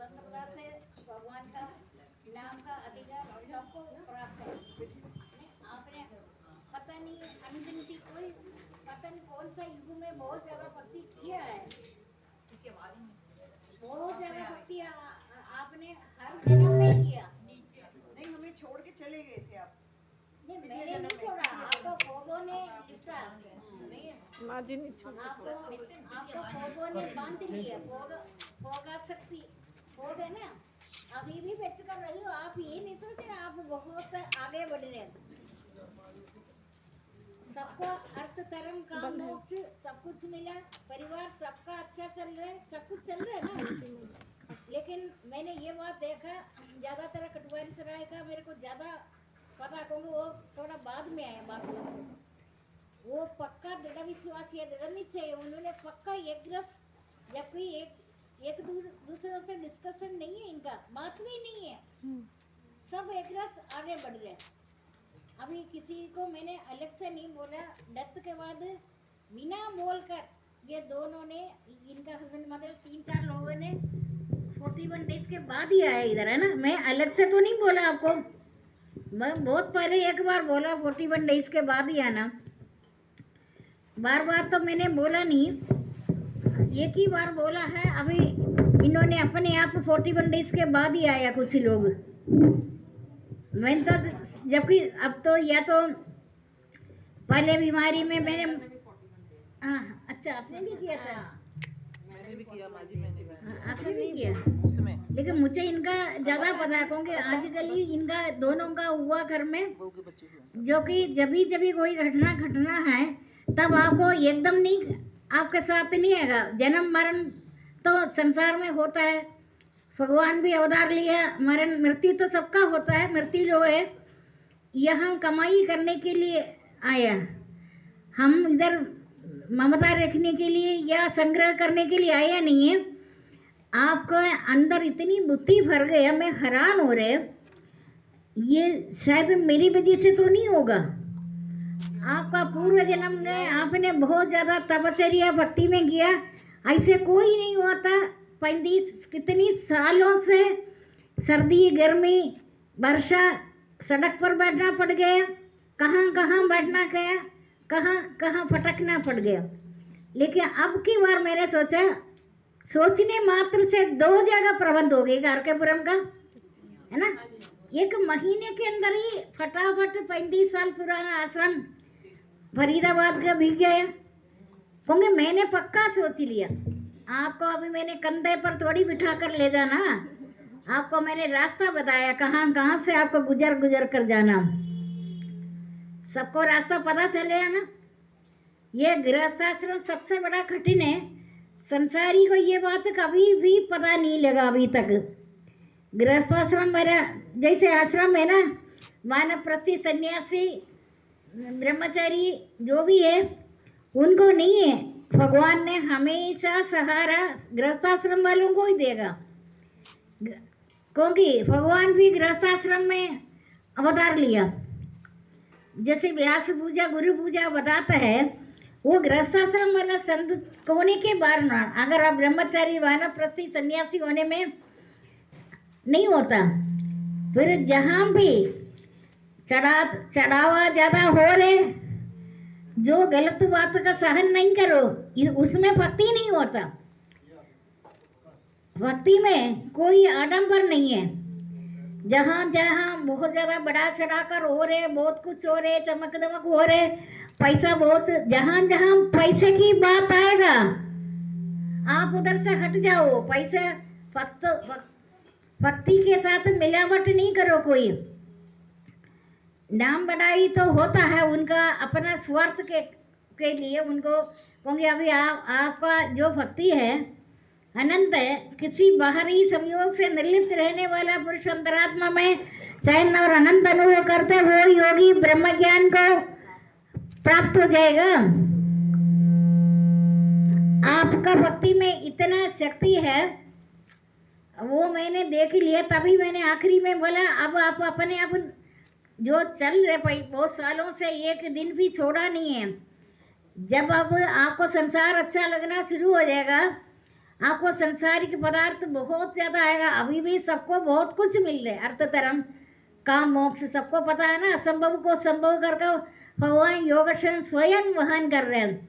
स्वतंत्रता से भगवान का नाम का अधिकार सबको प्राप्त है। आपने पता नहीं अनगिनती कोई पता नहीं कौन सा युग में बहुत ज्यादा भक्ति किया है, बहुत ज्यादा भक्ति आपने हर जन्म में किया। नहीं, हमें छोड़ के चले गए थे आप। नहीं, मैंने नहीं छोड़ा, आपको भोगों ने लिखा, माँ जी नहीं छोड़ आपको भोगों ने बांध लिया। भोगा शक्ति भोग है ना, अभी भी बेच कर रही हो। आप ये नहीं सोच रहे आप बहुत आगे बढ़ रहे हैं। सबको अर्थ धर्म काम मोक्ष सब कुछ मिला, परिवार सबका अच्छा चल रहा है, सब कुछ चल रहा है ना। लेकिन मैंने ये बात देखा, ज्यादातर कटवारी सराय का मेरे को ज्यादा पता, क्योंकि वो थोड़ा बाद में आया बाबू से। वो पक्का दृढ़ विश्वास है, दृढ़ निश्चय है, उन्होंने पक्का एक रस, जबकि एक दूसरों से डिस्कशन नहीं है, इनका बात भी नहीं है, सब एक रस आगे बढ़ रहे हैं। अभी किसी को मैंने अलग से नहीं बोला, डेथ के बाद बिना बोलकर ये दोनों ने, इनका हस्बैंड मतलब 3-4 लोगों ने 41 डेज के बाद ही आया इधर, है ना। मैं अलग से तो नहीं बोला आपको, मैं बहुत पहले एक बार बोला 41 डेज के बाद ही आना, बार बार तो मैंने बोला नहीं, एक ही बार बोला है। अभी इन्होंने अपने आप 41 डेज के बाद ही आया कुछ लोग। मैं तो जबकि अब तो या तो पहले बीमारी में मैंने, हाँ अच्छा आपने भी किया था, मैंने भी किया माँ जी, मैंने भी आपने भी किया उसमें। लेकिन मुझे इनका ज्यादा पता है, क्योंकि आजकल ही इनका दोनों का हुआ घर में, बहू के बच्चे हुए। जो कि जब कोई घटना है तब आपको एकदम नहीं, आपके साथ नहीं आएगा। जन्म मरण तो संसार में होता है, भगवान भी अवतार लिया, मरण मृत्यु तो सबका होता है, मृत्यु जो है यहाँ कमाई करने के लिए आया, हम इधर ममता रखने के लिए या संग्रह करने के लिए आया नहीं है। आपको अंदर इतनी बुद्धि भर गया, मैं हैरान हो रहे, ये शायद मेरी वजह से तो नहीं होगा। आपका पूर्व जन्म में आपने बहुत ज़्यादा तपस्या भक्ति में किया, ऐसे कोई नहीं हुआ था। 35 कितनी सालों से सर्दी गर्मी वर्षा सड़क पर बैठना पड़ गया, कहाँ कहाँ बैठना गया, कहाँ कहाँ फटकना पड़ गया। लेकिन अब की बार मैंने सोचा, सोचने मात्र से 2 जगह प्रबंध हो गई गारकेपुरम का, है ना। 1 महीने के अंदर ही फटाफट 35 साल पुराना आश्रम फरीदाबाद का भी गया, क्योंकि मैंने पक्का सोच लिया। आपको अभी मैंने कंधे पर थोड़ी बिठा कर ले जाना, आपको मैंने रास्ता बताया कहाँ कहाँ से आपको गुजर कर जाना, सबको रास्ता पता चले ना। ये गृहस्थाश्रम सबसे बड़ा कठिन है, संसारी को ये बात कभी भी पता नहीं लगा अभी तक। गृहस्थाश्रम मेरा जैसे आश्रम है ना, वानप्रस्थी सन्यासी ब्रह्मचारी जो भी है उनको नहीं है, भगवान ने हमेशा सहारा गृहस्थाश्रम वालों को ही देगा, क्योंकि भगवान भी गृहस्थाश्रम में अवतार लिया। जैसे व्यास पूजा गुरु पूजा बताता है, वो गृहस्थाश्रम वाला संत होने के बाद, अगर आप ब्रह्मचारी वानप्रस्थी सन्यासी होने में नहीं होता, फिर जहाँ भी चढ़ावा ज्यादा हो रहे, जो गलत बात का सहन नहीं करो, उसमें भक्ति नहीं होता। भक्ति में कोई आडंबर नहीं है। जहाँ जहाँ बहुत ज्यादा बढ़ा चढ़ा कर हो रहे, बहुत कुछ हो रहे, चमक दमक हो रहे, पैसा बहुत, जहाँ जहाँ पैसे की बात आएगा आप उधर से हट जाओ। पैसे भक्ति के साथ मिलावट नहीं करो। कोई नाम बढ़ाई तो होता है उनका अपना स्वार्थ के लिए उनको, क्योंकि अभी आपका जो भक्ति है अनंत है, किसी बाहरी संयोग से निर्लिप्त रहने वाला पुरुष अंतरात्मा में चैन और अनंत अनुभव करते हो योगी ब्रह्म ज्ञान को प्राप्त हो जाएगा। आपका भक्ति में इतना शक्ति है, वो मैंने देख लिया, तभी मैंने आखिरी में बोला अब आप अपने आप जो चल रहे बहुत सालों से एक दिन भी छोड़ा नहीं है। जब अब आपको संसार अच्छा लगना शुरू हो जाएगा, आपको संसारिक पदार्थ बहुत ज्यादा आएगा। अभी भी सबको बहुत कुछ मिल रहा है, अर्थ धर्म काम मोक्ष सबको पता है ना। असंभव को संभव करके भगवान योगेश्वर स्वयं वहन कर रहे हैं।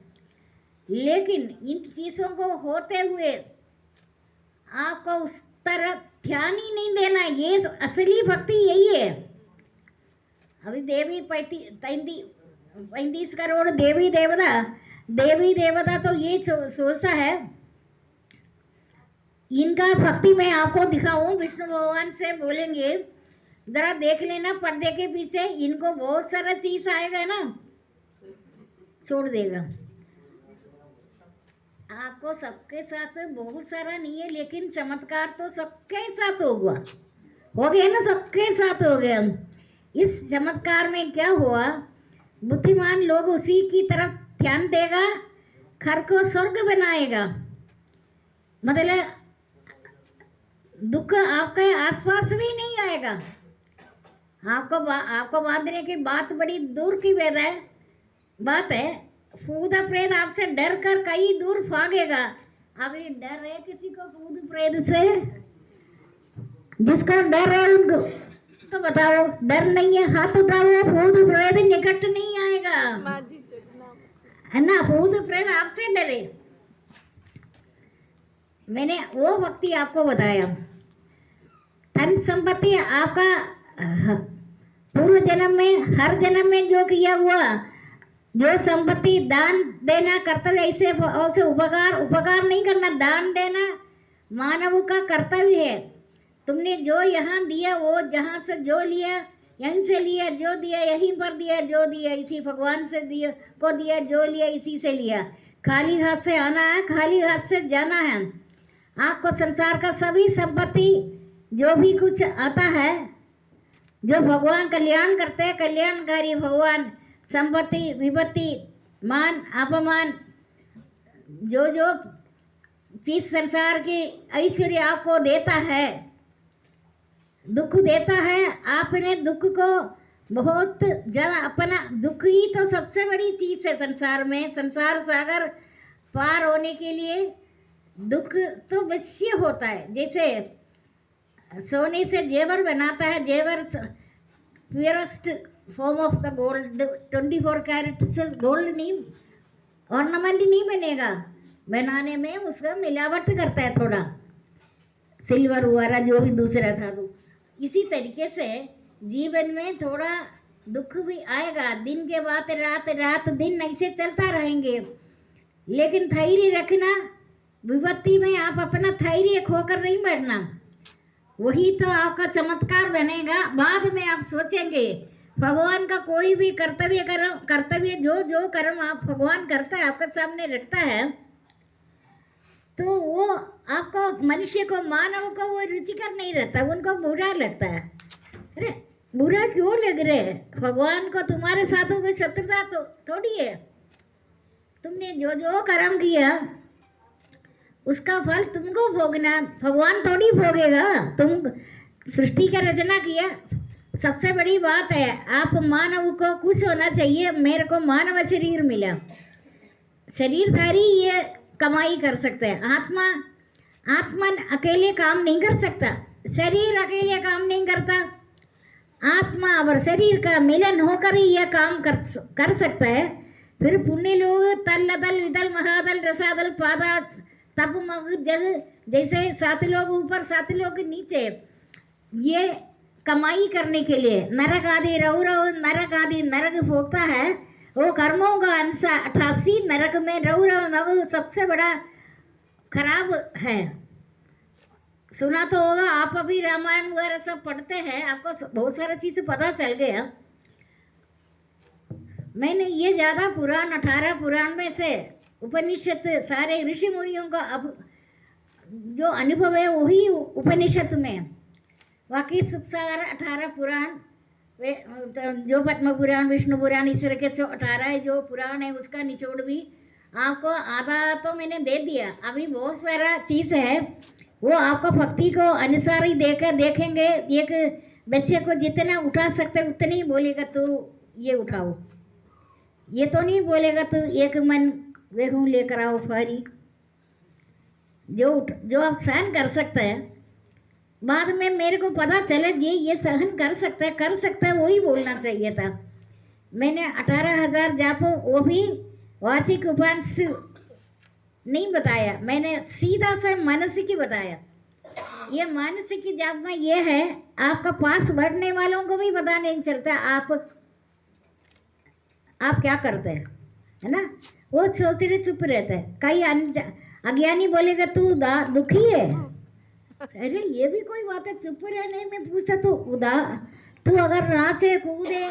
लेकिन इन चीजों को होते हुए आपको उस तरह ध्यान ही नहीं देना। ये असली भक्ति यही है। अभी देवी 35 करोड़ देवी देवता तो ये सोचता है इनका भक्ति मैं आपको दिखाऊं। विष्णु भगवान से बोलेंगे जरा देख लेना पर्दे के पीछे, इनको बहुत सारा चीज आएगा ना, छोड़ देगा। आपको सबके साथ बहुत सारा नहीं है, लेकिन चमत्कार तो सबके साथ होगा, हो गया ना, सबके साथ हो गया। इस चमत्कार में क्या हुआ, बुद्धिमान लोग उसी की तरफ ध्यान देगा, घर को स्वर्ग बनाएगा। मतलब दुख आपके आसपास भी नहीं आएगा। आपको बांधने की बात बड़ी दूर की बात है। भूत प्रेत आपसे डर कर कई दूर भागेगा। अभी डर है किसी को भूत प्रेत से? जिसको डर है उनको तो बताओ, डर नहीं है हाथ उठाओ, भूत प्रेत निकट नहीं आएगा, माँ जी चलना है ना। भूत प्रेत आपसे डरे। मैंने वो भक्ति आपको बताया। धन संपत्ति आपका पूर्व जन्म में, हर जन्म में जो किया हुआ, जो संपत्ति दान देना कर्तव्य, ऐसे उपकार नहीं करना, दान देना मानव का कर्तव्य है। तुमने जो यहाँ दिया, वो जहाँ से जो लिया यहीं से लिया, जो दिया यहीं पर दिया, जो दिया इसी भगवान से दिया, जो लिया इसी से लिया। खाली हाथ से आना है, खाली हाथ से जाना है। आपको संसार का सभी संपत्ति जो भी कुछ आता है, जो भगवान कल्याण करते हैं, कल्याणकारी भगवान संपत्ति विपत्ति मान अपमान जो जो चीज संसार की ऐश्वर्य आपको देता है, दुख देता है। आपने दुख को बहुत ज़्यादा, अपना दुख ही तो सबसे बड़ी चीज़ है संसार में। संसार सागर पार होने के लिए दुख तो अवश्य होता है। जैसे सोने से जेवर बनाता है, जेवर purest form of the gold, 24 carat से गोल्ड नहीं, ऑर्नामेंट नहीं बनेगा। बनाने में उसका मिलावट करता है, थोड़ा सिल्वर वगैरह जो भी दूसरा था। तो इसी तरीके से जीवन में थोड़ा दुख भी आएगा, दिन के बाद रात, रात दिन ऐसे चलता रहेंगे। लेकिन धैर्य रखना, विपत्ति में आप अपना धैर्य खोकर नहीं बैठना, वही तो आपका चमत्कार बनेगा। बाद में आप सोचेंगे भगवान का कोई भी कर्तव्य जो कर्म आप भगवान करता है, आपके सामने रखता है, तो वो आपको, मनुष्य को, मानव को वो रुचिकर नहीं रहता, उनको बुरा लगता है। अरे बुरा क्यों लग रहे है? भगवान को तुम्हारे साथ कोई शत्रुता तो थोड़ी है। तुमने जो जो कर्म किया उसका फल तुमको भोगना, भगवान थोड़ी भोगेगा। तुम सृष्टि का रचना किया, सबसे बड़ी बात है आप मानव को खुश होना चाहिए। मेरे को मानव शरीर मिला, शरीरधारी ये कमाई कर सकते हैं। आत्मा अकेले काम नहीं कर सकता, शरीर अकेले काम नहीं करता। आत्मा और शरीर का मिलन होकर ही यह काम कर सकता है। फिर पुण्य लोग तल दल विदल महादल रसादल पादा तप मग जग, जैसे 7 लोग ऊपर 7 लोग नीचे, ये कमाई करने के लिए नरक आदि नरक आदि नरक भोगता है। वो कर्मों का अंश 88 नरक में रऊ सबसे बड़ा खराब है। सुना तो होगा आप, अभी रामायण वगैरह सब पढ़ते हैं, आपको बहुत सारा चीज़ पता चल गया। मैंने ये ज़्यादा पुराण 18 पुराण में से उपनिषद सारे ऋषि मुनियों का अब जो अनुभव है वही उपनिषद में। बाकी सुखसागर 18 पुराण, वे जो पद्म पुराण, विष्णु पुराण, इस तरह के 18 जो पुराण है उसका निचोड़ भी आपको आधा तो मैंने दे दिया। अभी बहुत सारा चीज़ है वो आपको भक्ति को अनुसार ही देखेंगे। एक बच्चे को जितना उठा सकते उतने ही बोलेगा तो ये उठाओ, ये तो नहीं बोलेगा तो एक मन वेहूँ लेकर आओ फारी। जो आप सहन कर सकते हैं, बाद में मेरे को पता चला ये सहन कर सकता है वही बोलना चाहिए था। मैंने 18,000 जापो वो भी वाचिक उपांश नहीं बताया, मैंने सीधा से मानसिक ही बताया। ये मानसिक जाप में ये है, आपका पास बैठने वालों को भी पता नहीं चलता आप क्या करते हैं, है ना। वो सोच रहे चुप रहते हैं। कई अज्ञानी बोलेगा तू दुखी है, अरे ये भी कोई बात है, चुप रहने में पूछा तू अगर नाचे कूदे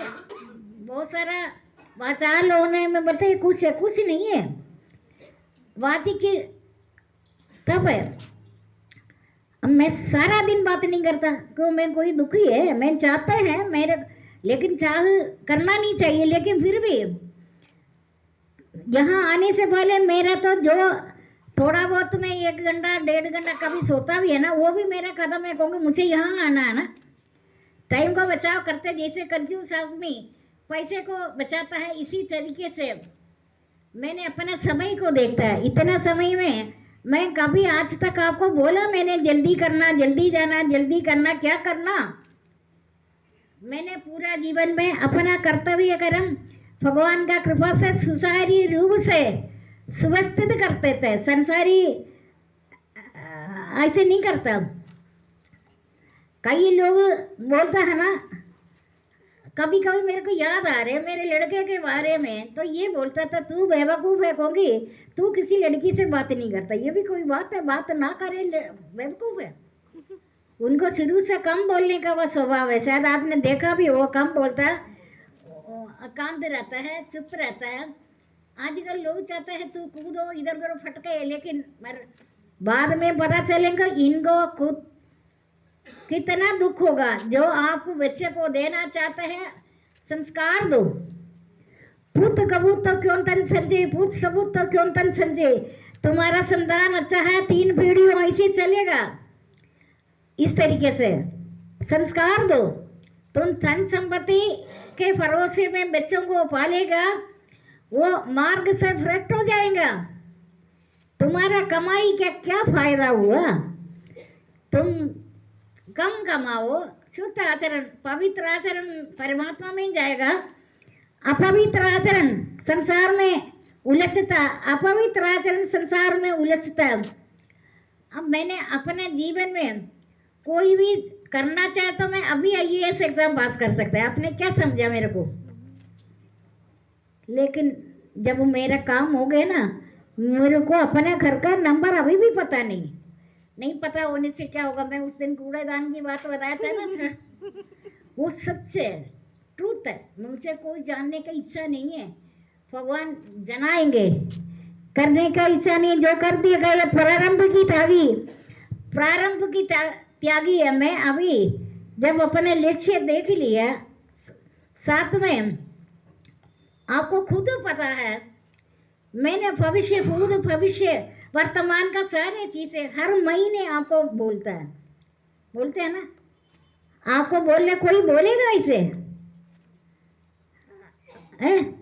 बहुत सारा वाचाल होने में बताए कुछ है, कुछ नहीं है। वाची की तब है। अब मैं सारा दिन बात नहीं करता क्यों, मैं कोई दुखी है, मैं चाहते हैं मेरे, लेकिन चाह करना नहीं चाहिए। लेकिन फिर भी यहाँ आने से पहले मेरा तो जो थोड़ा बहुत मैं 1 घंटा 1.5 घंटा कभी सोता भी है ना, वो भी मेरा कदम है, कहूँगी मुझे यहाँ आना है ना। टाइम का बचाव करते जैसे कंजूस आदमी पैसे को बचाता है, इसी तरीके से मैंने अपना समय को देखता है। इतना समय में मैं कभी आज तक आपको बोला मैंने जल्दी करना, जल्दी जाना, जल्दी करना, क्या करना। मैंने पूरा जीवन में अपना कर्तव्य कर्म भगवान का कृपा से सुचारू रूप से सुव्यवस्थित करते थे। संसारी ऐसे नहीं करता। कई लोग बोलता है ना, कभी कभी मेरे को याद आ रहे मेरे लड़के के बारे में, तो ये बोलता था तू बेवकूफ़ है, कहूँगी तू किसी लड़की से बात नहीं करता। ये भी कोई बात है, बात ना करे बेवकूफ़ है। उनको शुरू से कम बोलने का वो स्वभाव है, शायद आपने देखा भी, वो कम बोलता है, एकांत रहता है, चुप रहता है। आजकल लोग चाहते हैं तू कूदो इधर उधर फटके, लेकिन बाद में पता चलेगा इनको खुद कितना दुख होगा। जो आप बच्चे को देना चाहते हैं संस्कार दो। पुत कबूत तो क्यों तन संजय, पुत सबूत तो क्यों तन संजय। तुम्हारा संतान अच्छा है, 3 पीढ़ियों ऐसे चलेगा। इस तरीके से संस्कार दो। तुम धन संपत्ति के भरोसे में बच्चों को पालेगा, वो मार्ग से भ्रष्ट हो जाएगा। तुम्हारा कमाई का क्या फायदा हुआ। तुम कम कमाओ, शुद्ध आचरण, पवित्र आचरण परमात्मा में जाएगा। अपवित्र आचरण संसार में उलझता, अपवित्र आचरण संसार में उलझता। अब मैंने अपने जीवन में कोई भी करना चाहे तो मैं अभी IAS एग्जाम पास कर सकता है। आपने क्या समझा मेरे को, लेकिन जब मेरा काम हो गया ना, मेरे को अपने घर का नंबर अभी भी पता नहीं पता होने से क्या होगा। मैं उस दिन कूड़ेदान की बात बताया था ना, वो सच है, ट्रूथ है। मुझे कोई जानने का इच्छा नहीं है, भगवान जनाएंगे। करने का इच्छा नहीं, जो कर दिया गया। प्रारंभ की त्यागी है मैं। अभी जब अपने लक्ष्य देख लिया, साथ में आपको खुद पता है मैंने भविष्य, भूत भविष्य वर्तमान का सारे चीजें हर महीने आपको बोलते हैं ना। आपको बोलने कोई बोलेगा इसे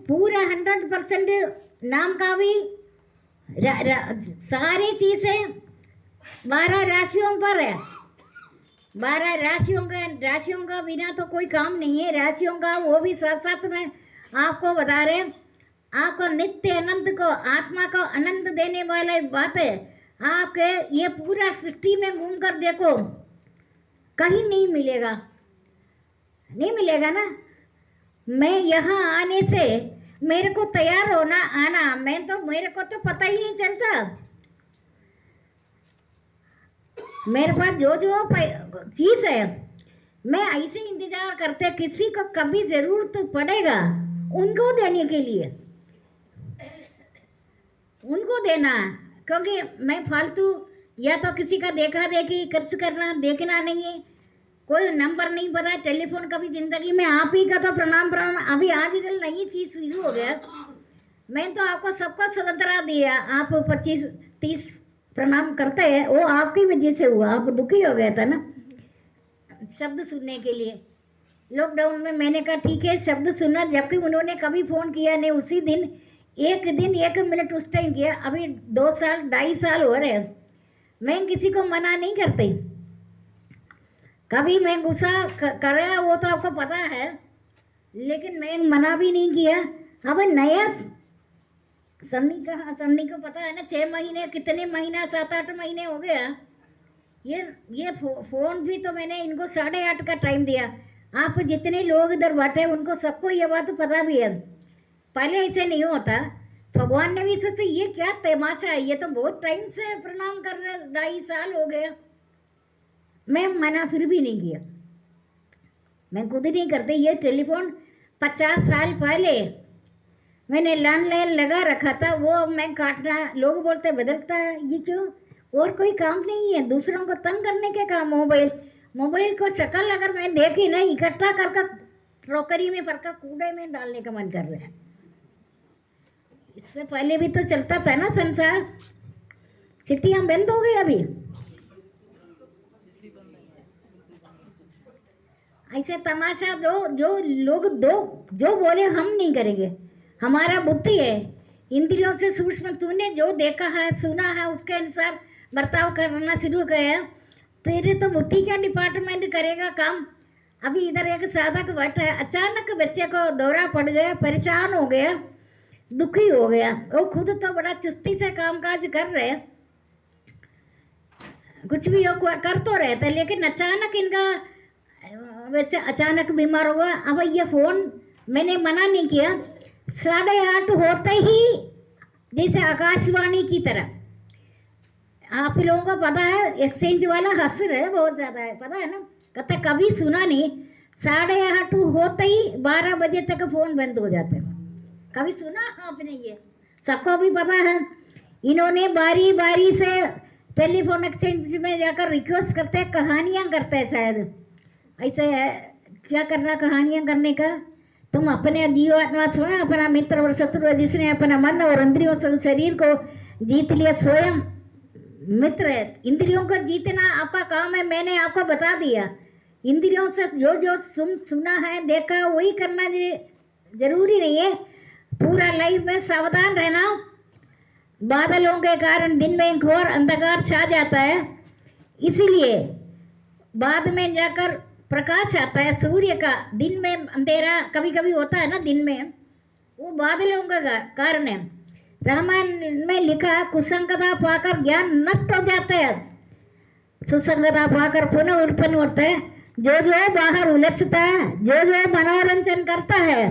पूरा 100% नाम का भी सारी चीजें 12 राशियों पर है। 12 राशियों का बिना तो कोई काम नहीं है। राशियों का वो भी साथ साथ में आपको बता रहे हैं। आपको नित्य आनंद को, आत्मा को आनंद देने वाला बात है। आपके ये पूरा सृष्टि में घूम कर देखो, कहीं नहीं मिलेगा ना। मैं यहाँ आने से मेरे को तैयार होना आना, मेरे को तो पता ही नहीं चलता। मेरे पास जो चीज़ है, मैं ऐसे इंतजार करते किसी को कभी जरूरत पड़ेगा उनको देने के लिए, उनको देना। क्योंकि मैं फालतू या तो किसी का देखा देखी खर्च करना देखना नहीं है। कोई नंबर नहीं पता, टेलीफोन कभी जिंदगी में आप ही का तो प्रणाम। अभी आजकल नई चीज़ शुरू हो गया। मैं तो आपको सबको स्वतंत्रता दिया, आप 25-30 प्रणाम करते हैं, वो आपकी वजह से हुआ। आप दुखी हो गया था ना शब्द सुनने के लिए। लॉकडाउन में मैंने कहा ठीक है शब्द सुनना, जबकि उन्होंने कभी फ़ोन किया नहीं। उसी दिन 1 मिनट उस टाइम किया। अभी 2 साल 2.5 साल हो रहे हैं, मैं किसी को मना नहीं करती, कभी मैं गुस्सा करे वो तो आपको पता है, लेकिन मैं मना भी नहीं किया। अब नया सन्नी को पता है ना, 6 महीने कितने महीना 7-8 महीने हो गया। ये फोन भी तो मैंने इनको 8:30 का टाइम दिया। आप जितने लोग इधर बैठे उनको सबको ये बात पता भी है, पहले ऐसे नहीं होता। भगवान ने भी सोचा ये क्या तमाशा है, ये तो बहुत टाइम से प्रणाम कर रहे, 2.5 साल हो गया। मैं मना फिर भी नहीं किया, मैं खुद ही नहीं करती। ये टेलीफोन 50 साल पहले मैंने लैंडलाइन लगा रखा था, वो अब मैं काटना, लोग बोलते बदलता है, ये क्यों? और कोई काम नहीं है, दूसरों को तंग करने के काम। मोबाइल को शक्ल अगर मैं देखी ना, इकट्ठा कर टोकरी में भरकर कूड़े में डालने का मन कर रहा है। इससे पहले भी तो चलता था ना संसार, चिट्ठियां बंद हो गई अभी। ऐसे तमाशा जो लोग जो बोले हम नहीं करेंगे, हमारा बुद्धि है, इंद्रियों से सूक्ष्म। तूने जो देखा है सुना है उसके अनुसार बर्ताव करना शुरू किया, तेरे तो बुद्धि का डिपार्टमेंट करेगा काम। अभी इधर एक साधक बैठा है, अचानक बच्चे को दौरा पड़ गया, परेशान हो गया, दुखी हो गया। वो खुद तो बड़ा चुस्ती से कामकाज कर रहे, कुछ भी वो कर तो रहे थे, लेकिन अचानक इनका बच्चा अचानक बीमार हुआ। अब ये फोन मैंने मना नहीं किया, 8:30 होते ही जैसे आकाशवाणी की तरह, आप लोगों को पता है एक्सचेंज वाला हंस रहे बहुत ज़्यादा है, पता है ना, कहते कभी सुना नहीं, 8:30 होते ही 12 बजे तक फ़ोन बंद हो जाते हैं। कभी सुना आपने? ये सबको भी पता है। इन्होंने बारी बारी से टेलीफोन एक्सचेंज में जाकर रिक्वेस्ट करते हैं, कहानियाँ करते हैं शायद, ऐसे क्या करना कहानियाँ करने का। तुम अपने जीवात्मा स्वयं अपना मित्र और शत्रु, जिसने अपना मन और इंद्रियों से शरीर को जीत लिया स्वयं मित्र है। इंद्रियों को जीतना आपका काम है, मैंने आपको बता दिया। इंद्रियों से जो सुना है देखा है वही करना जरूरी नहीं है। पूरा लाइफ में सावधान रहना। बादलों के कारण दिन में घोर अंधकार छा जाता है, इसीलिए बाद में जाकर प्रकाश आता है सूर्य का। दिन में अंधेरा कभी कभी होता है ना दिन में, वो बादलों का कारण है। रामायण में लिखा, कुसंगता पाकर ज्ञान नष्ट हो जाता है, सुसंगता पाकर पुनः उत्पन्न होता है। जो बाहर उलझता है, जो मनोरंजन करता है,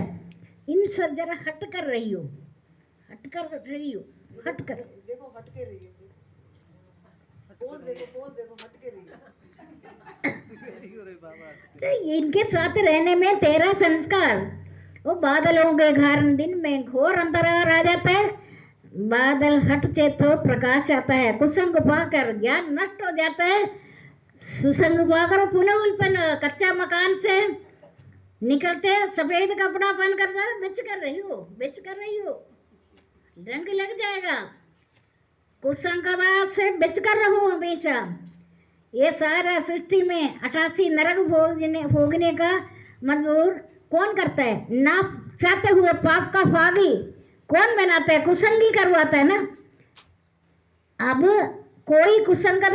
इनसे जरा हट कर रही हो, हट कर। देखो हट के रही है, पोज देखो हट के रही है। तो इनके साथ रहने में तेरा संस्कार, वो बादलों के कारण दिन में घोर अंधकार आ जाता है, बादल हटते तो प्रकाश आता है। कुसंग पाकर ज्ञान नष्ट हो जाता है, सुसंग पाकर पुनः उत्पन्न। कच्चा मकान से निकलते सफेद कपड़ा पहन कर बेच कर रही हो, रंग लग जाएगा। कुसंगता से बच कर रहो हमेशा। ये सारा सृष्टि में 88 नरक भोगने का मजबूर कौन करता है? ना चाहते हुए पाप का भागी कौन बनाता है? कुसंगी करवाता है ना। अब कोई कुसंगता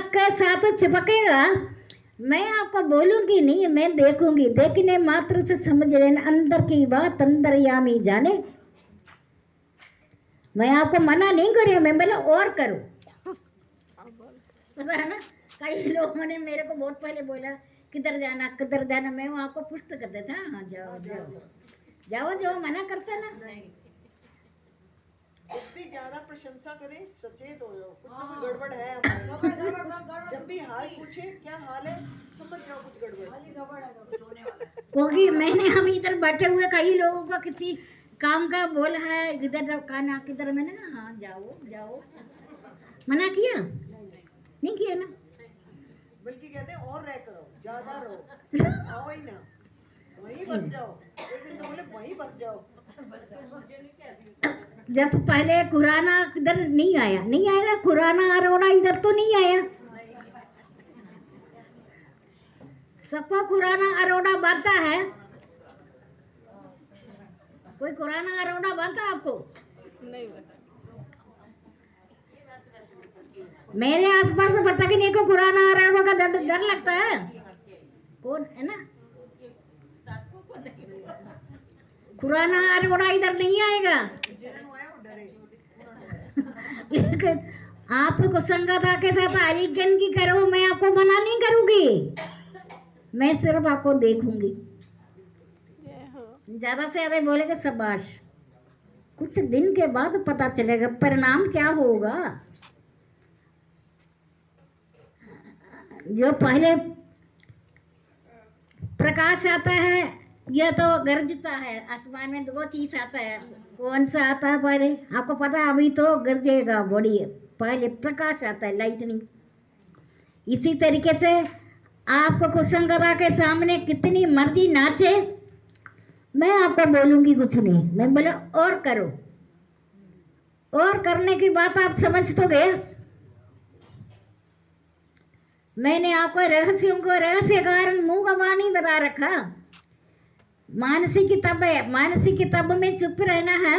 के साथ चिपकेगा, मैं आपको बोलूंगी नहीं, मैं देखूंगी। देखने मात्र से समझ लेना, अंदर की बात अंतर्यामी जाने। मैं आपको मना नहीं कर रही हूँ, मैं बोला और करो, पता है ना। कई लोगों ने मेरे को बहुत पहले बोला किधर जाना, मैं आपको पुष्ट कर देता। हाँ जाओ, मना करता ना। जितनी ज्यादा प्रशंसा करें सचेत हो जाओ, कुछ ना कुछ गड़बड़ है हमारे। जब भी हाल पूछे क्या हाल है, समझ जाओ कुछ गड़बड़ है। क्योंकि मैंने हम इधर बैठे हुए कई लोगों को किसी काम का बोला है, इधर खाना किधर, मैंने ना हाँ जाओ मना किया नहीं किया ना, बल्कि कहते हैं और रह करो, ज्यादा रहो, आओ ही ना, वहीं बस जाओ। एक दिन तो बोले वहीं बस जाओ। जब पहले खुराना इधर नहीं आया ना, खुराना अरोड़ा इधर तो नहीं आया। सबको खुराना अरोड़ा बनता है, कोई खुराना अरोड़ा बनता आपको? नहीं मेरे आसपास भटकने को कुरान आरोप का डर लगता है। कौन है ना, कुरान आरोप इधर नहीं आएगा। जिन्होंने आया वो डरे। लेकिन आपको संगता के साथ अलीगन की करो, मैं आपको मना नहीं करूंगी, मैं सिर्फ आपको देखूंगी। जय हो। ज्यादा से ज्यादा बोलेगा शाबाश, कुछ दिन के बाद पता चलेगा परिणाम क्या होगा। जो पहले प्रकाश आता है यह तो गरजता है, आसमान में दो चीज आता है, कौन सा आता है पहले आपको पता है? अभी तो गरजेगा बॉडी, पहले प्रकाश आता है, लाइटनिंग। इसी तरीके से आपको कुसंगता के सामने कितनी मर्जी नाचे, मैं आपको बोलूंगी कुछ नहीं, मैं बोला और करो, और करने की बात आप समझ तो गए। मैंने आपको रहस्यों को रहस्य कारण मुंह का वाणी बता रखा। मानसिक किताब है, मानसिक किताब में चुप रहना है,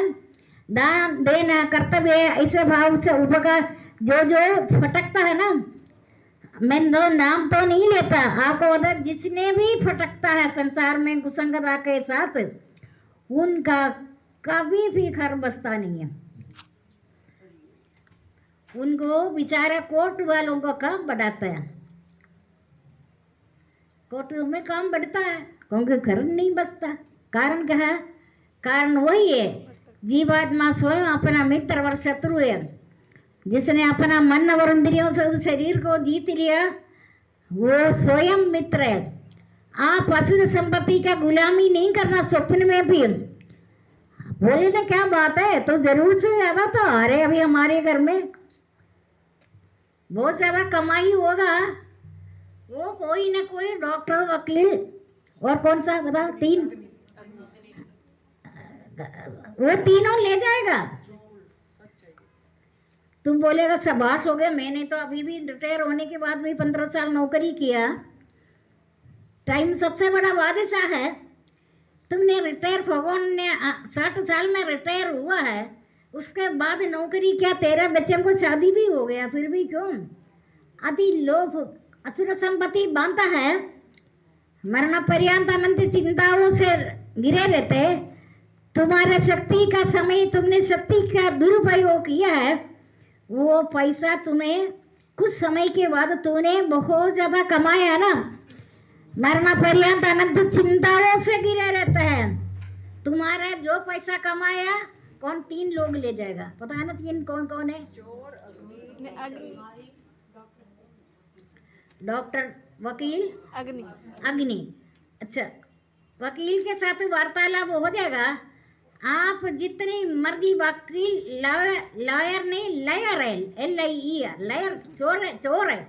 दान देना कर्तव्य है, ऐसे भाव से उपकार। जो जो फटकता है ना, मैं तो नाम तो नहीं लेता आपको उधर, जिसने भी फटकता है संसार में कुसंगता के साथ, उनका कभी भी घर बसता नहीं है। उनको बेचारा कोर्ट वालों का काम बढ़ाता है, कोर्ट में काम बढ़ता है, क्योंकि घर नहीं बसता। कारण क्या है? कारण वही है, जीवात्मा स्वयं अपना मित्र और शत्रु है। जिसने अपना मन और इंद्रियों से उस शरीर को जीत लिया, वो स्वयं मित्र है। आप असुर संपत्ति का गुलामी नहीं करना स्वप्न में भी। बोले ना क्या बात है, तो जरूर से ज्यादा तो अरे अभी हमारे घर में बहुत ज्यादा कमाई होगा, वो कोई ना कोई डॉक्टर वकील और कौन सा बताओ, तीन, वो तीनों ले जाएगा। तुम बोलेगा शाबाश हो गया, मैंने तो अभी भी रिटायर होने के बाद भी 15 साल नौकरी किया। टाइम सबसे बड़ा बादशाह है। तुमने रिटायर, भगवान ने 60 साल में रिटायर हुआ है, उसके बाद नौकरी किया, 13 बच्चों को शादी भी हो गया, फिर भी क्यों? अति लोभ असुर संपत्ति बांधता है, मरना पर्यंत अनंत चिंताओं से गिरे रहते। तुम्हारा शक्ति का समय, तुमने शक्ति का दुरुपयोग किया है, वो पैसा तुम्हें कुछ समय के बाद तूने बहुत ज्यादा कमाया ना, मरना पर्यंत अनंत चिंताओं से गिरे रहता है। तुम्हारा जो पैसा कमाया कौन, 3 लोग ले जाएगा, पता है ना 3 कौन कौन है? चोर, अग्नि, अग्नि, डॉक्टर, वकील, अग्नि। अग्नि। अच्छा, वकील के साथ वार्तालाप हो जाएगा। आप जितनी मर्जी वकील, लॉयर नहीं, लयर है, LIER, लयर चोर है, चोर है,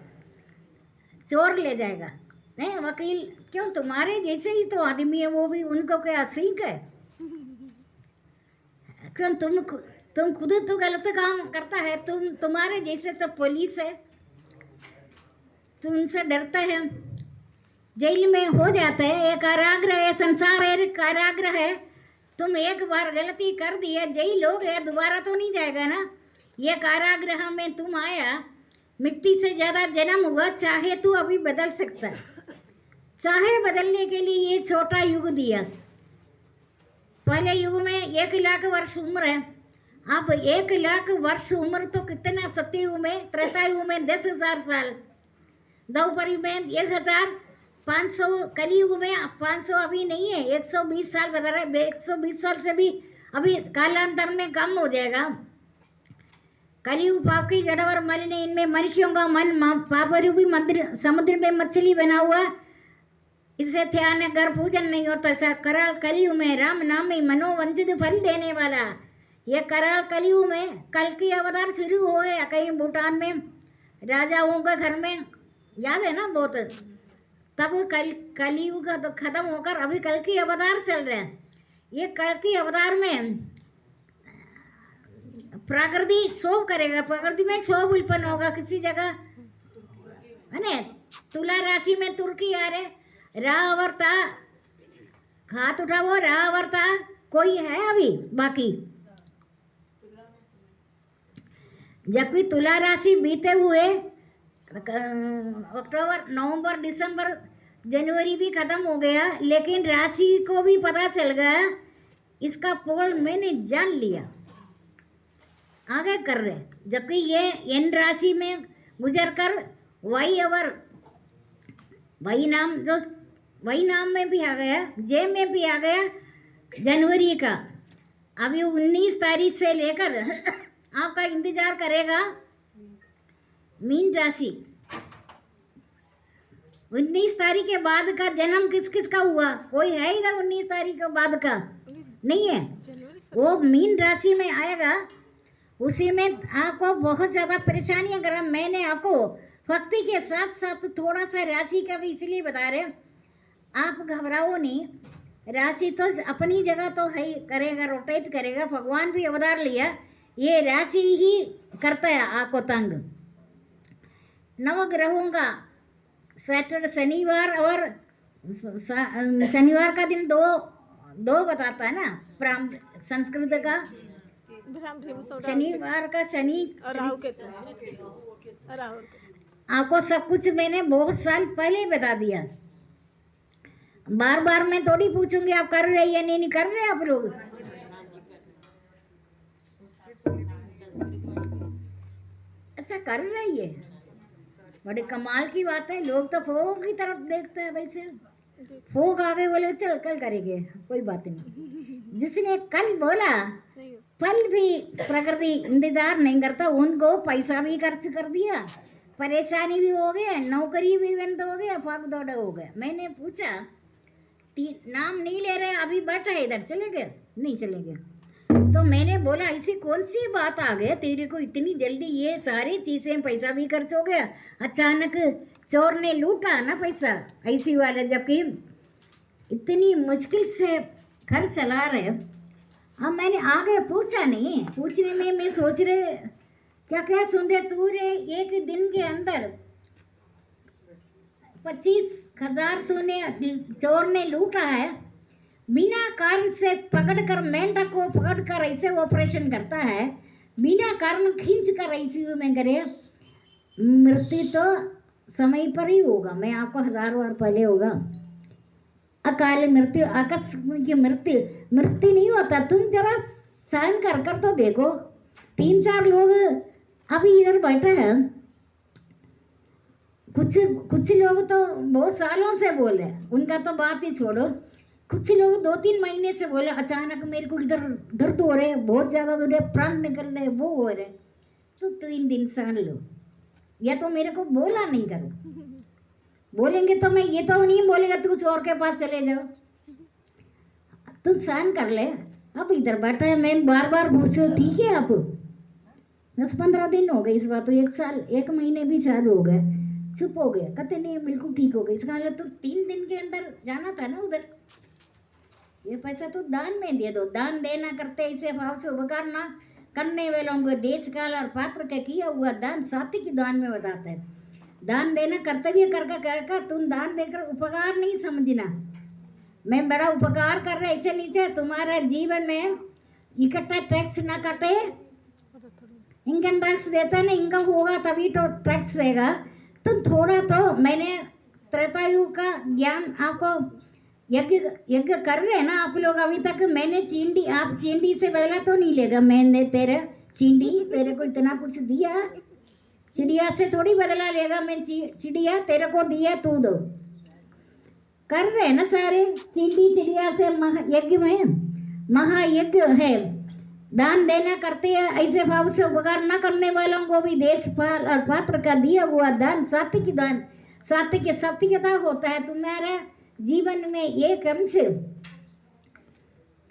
चोर ले जाएगा। नहीं वकील क्यों, तुम्हारे जैसे ही तो आदमी है वो भी, उनको क्या सीख है? क्यों तुम खुद तो गलत काम करता है, तुम्हारे जैसे तो पुलिस है, तुम उनसे डरते हैं, जेल में हो जाते हैं। एक कारागृह है, संसार एक कारागृह है। तुम एक बार गलती कर दी है, जेल हो गया, दोबारा तो नहीं जाएगा ना। ये कारागृह में तुम आया, मिट्टी से ज्यादा जन्म हुआ, चाहे तू अभी बदल सकता है, चाहे बदलने के लिए ये छोटा युग दिया। पहले युग में 1 लाख वर्ष उम्र है, अब 1 लाख वर्ष उम्र तो कितना, सतयुग में, त्रेतायुग में 10,000 साल, द्वापर में 1,500, कलयुग में 500 अभी नहीं है, 120 साल बता रहा है। 120 साल से भी अभी कालांतर में कम हो जाएगा। कलयुग पाप की जड़ और मलिन, इनमें मनुष्यों का मन पापरूपी समुद्र में मछली बना हुआ, इससे ध्यान कर पूजन नहीं होता। ऐसा कराल कलयुग में राम नाम ही मनोवंचित फल देने वाला, ये कराल कलयुग में कल की अवतार शुरू हो गया। कहीं भूटान में राजाओं के घर में, याद है ना बहुत, तब कलयुग का तो खत्म होकर अभी कल की अवतार चल रहे हैं। ये कल की अवतार में प्रकृति क्षोभ करेगा, प्रकृति में क्षोभ उत्पन्न होगा किसी जगह, है ना। तुला राशि में तुर्की आ रहे, रावर्ता, हाथ उठाओ, रावर्ता कोई है अभी बाकी? जबकि तुला राशि बीते हुए अक्टूबर, नवंबर, दिसंबर, जनवरी भी खत्म हो गया, लेकिन राशि को भी पता चल गया, इसका पोल मैंने जान लिया, आगे कर रहे। जबकि ये एन राशि में गुजर कर वाई अवर वही नाम में भी आ गया, जे में भी आ गया जनवरी का। अभी 19 तारीख से लेकर आपका इंतजार करेगा मीन राशि। 19 तारीख के बाद का जन्म किस किस का हुआ? कोई है इधर 19 तारीख के बाद का? नहीं है। वो मीन राशि में आएगा, उसी में आपको बहुत ज़्यादा परेशानियां करा। मैंने आपको भक्ति के साथ साथ थोड़ा सा राशि का भी इसलिए बता रहे, आप घबराओ नहीं। राशि तो अपनी जगह तो है, करेगा, रोटेट करेगा, भगवान भी अवतार लिया, ये राशि ही करता है आपको तंग। नवग्रहों का सैटरडे, शनिवार और शनिवार का दिन दो बताता है ना, संस्कृत का शनिवार का शनि और राहु केतु। आपको सब कुछ मैंने बहुत साल पहले ही बता दिया। बार बार मैं थोड़ी पूछूंगी आप कर रहे या नहीं कर रहे आप लोग। अच्छा कर रही है, बड़े कमाल की बात है। लोग तो फोग की तरफ देखते हैं, वैसे फोग आगे बोले चल कल करेंगे, कोई बात नहीं। जिसने कल बोला पल भी प्रकृति इंतजार नहीं करता, उनको पैसा भी खर्च कर दिया, परेशानी भी हो गया, नौकरी भी बंद हो गया, भाग दौड़ हो गया। मैंने पूछा नाम नहीं ले रहे, अभी बैठा है इधर, चले गए? नहीं चले गए। तो मैंने बोला ऐसी कौन सी बात आ गई तेरे को इतनी जल्दी, ये सारी चीजें पैसा भी खर्च हो गया, अचानक चोर ने लूटा ना पैसा, ऐसी वाला, जबकि इतनी मुश्किल से घर चला रहे। अब मैंने आगे पूछा नहीं, पूछने में मैं सोच रहे क्या क्या सुन रहे तू रे, एक दिन के अंदर 25,000 तूने चोर ने लूटा है, बिना कारण से पकड़कर मेंढक को पकड़कर ऐसे ऑपरेशन करता है, बिना कारण खींच कर आईसीयू में करे, मृत्यु तो समय पर ही होगा। मैं आपको 1000 बार पहले होगा अकाल मृत्यु, आकस्मिक मृत्यु नहीं होता। तुम जरा सहन कर तो देखो। 3-4 लोग अभी इधर बैठे हैं, कुछ लोग तो बहुत सालों से बोले, उनका तो बात ही छोड़ो। कुछ लोग 2-3 महीने से बोले, अचानक मेरे को इधर दर्द हो रहे, बहुत ज़्यादा दर्द है, प्राण निकल रहे, वो हो रहे। तो 3 दिन सहन लो, या तो मेरे को बोला नहीं करो। बोलेंगे तो मैं ये तो नहीं बोलेगा तू चोर के पास चले जाओ, तुम सहन कर ले। अब इधर बैठा है, मैं बार बार पूछती, ठीक है आप 10-15 दिन हो गए इस बात, तो 1 साल 1 महीने भी शायद हो गए, चुप हो गया, कहते नहीं बिल्कुल ठीक हो गई। इसका मतलब तो 3 दिन के अंदर जाना था ना उधर, ये पैसा तो दान में दे दो। दान देना करते ऐसे भाव से उपकार ना करने वालों को देश काल और पात्र का किया हुआ दान सात्विक दान में बताता है। दान देना कर्तव्य करके तुम दान देकर उपकार नहीं समझना, मैं बड़ा उपकार कर रहा, ऐसे नीचे तुम्हारा जीवन में इकट्ठा टैक्स ना कटे, इनकम टैक्स देता ना, इनका होगा तभी तो टैक्स देगा। तो थोड़ा तो मैंने त्रेतायुग का ज्ञान आपको यज्ञ कर रहे हैं ना आप लोग अभी तक। मैंने आप चींटी से बदला तो नहीं लेगा, मैंने तेरे तेरे को इतना कुछ दिया, चिड़िया से थोड़ी बदला लेगा मैं। चिड़िया तेरे को दिया, तू दो, कर रहे ना सारे। चींटी चिड़िया से यज्ञ में महायज्ञ है, दान देना करते हैं, ऐसे भाव से उपकार न करने वालों को भी देशपाल और पात्र का दिया हुआ दान सात्विक दान, सात्विक सत्यता होता है तुम्हारे जीवन में। एक अंश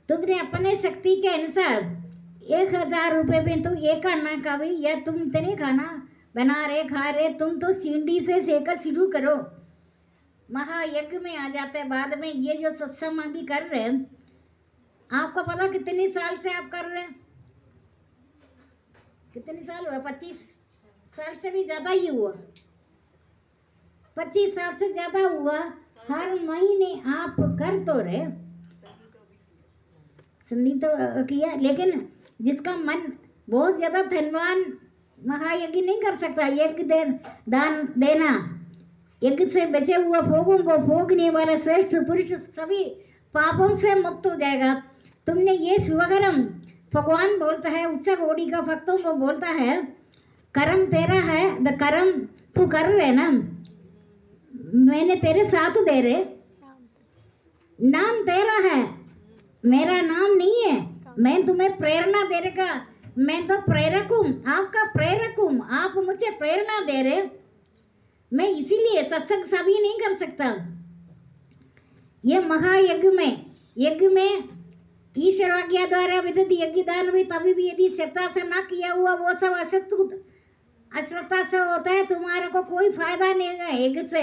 तुमने अपने शक्ति के अनुसार 1000 रुपये में तो एक आना का भी, या तुम इतने खाना बना रहे खा रहे, तुम तो सीढ़ी से सेकर शुरू करो, महायज्ञ में आ जाते हैं बाद में। ये जो सत्संग आदि कर रहे हैं, आपको पता कितने साल से आप कर रहे हैं? कितने साल हुआ? 25 साल से भी ज़्यादा ही हुआ, 25 साल से ज़्यादा हुआ। हर महीने आप कर तो रहे, संधि तो किया, लेकिन जिसका मन बहुत ज़्यादा धनवान महायज्ञ नहीं कर सकता। यज्ञ दान देना, यज्ञ से बचे हुए भोगों को भोगने वाला श्रेष्ठ पुरुष सभी पापों से मुक्त हो जाएगा। तुमने ये शुभकर्म, भगवान बोलता है उच्च कोटि का भक्तों को बोलता है, कर्म तेरा है, द कर्म तू कर रहे ना, मैंने तेरे साथ दे रहे, नाम तेरा है, मेरा नाम नहीं है। मैं तुम्हें प्रेरणा दे रहा, मैं तो प्रेरक हूँ, आपका प्रेरक हूँ, आप मुझे प्रेरणा दे रहे, मैं इसीलिए सत्संग सभी नहीं कर सकता। ये महायज्ञ में ईश्वर आज्ञा द्वारा विदित यज्ञ दान भी तभी भी यदि श्रद्धा से ना किया हुआ वो सब अश्रद्धा से होता है, तुम्हारे को कोई फायदा नहीं है। यज्ञ से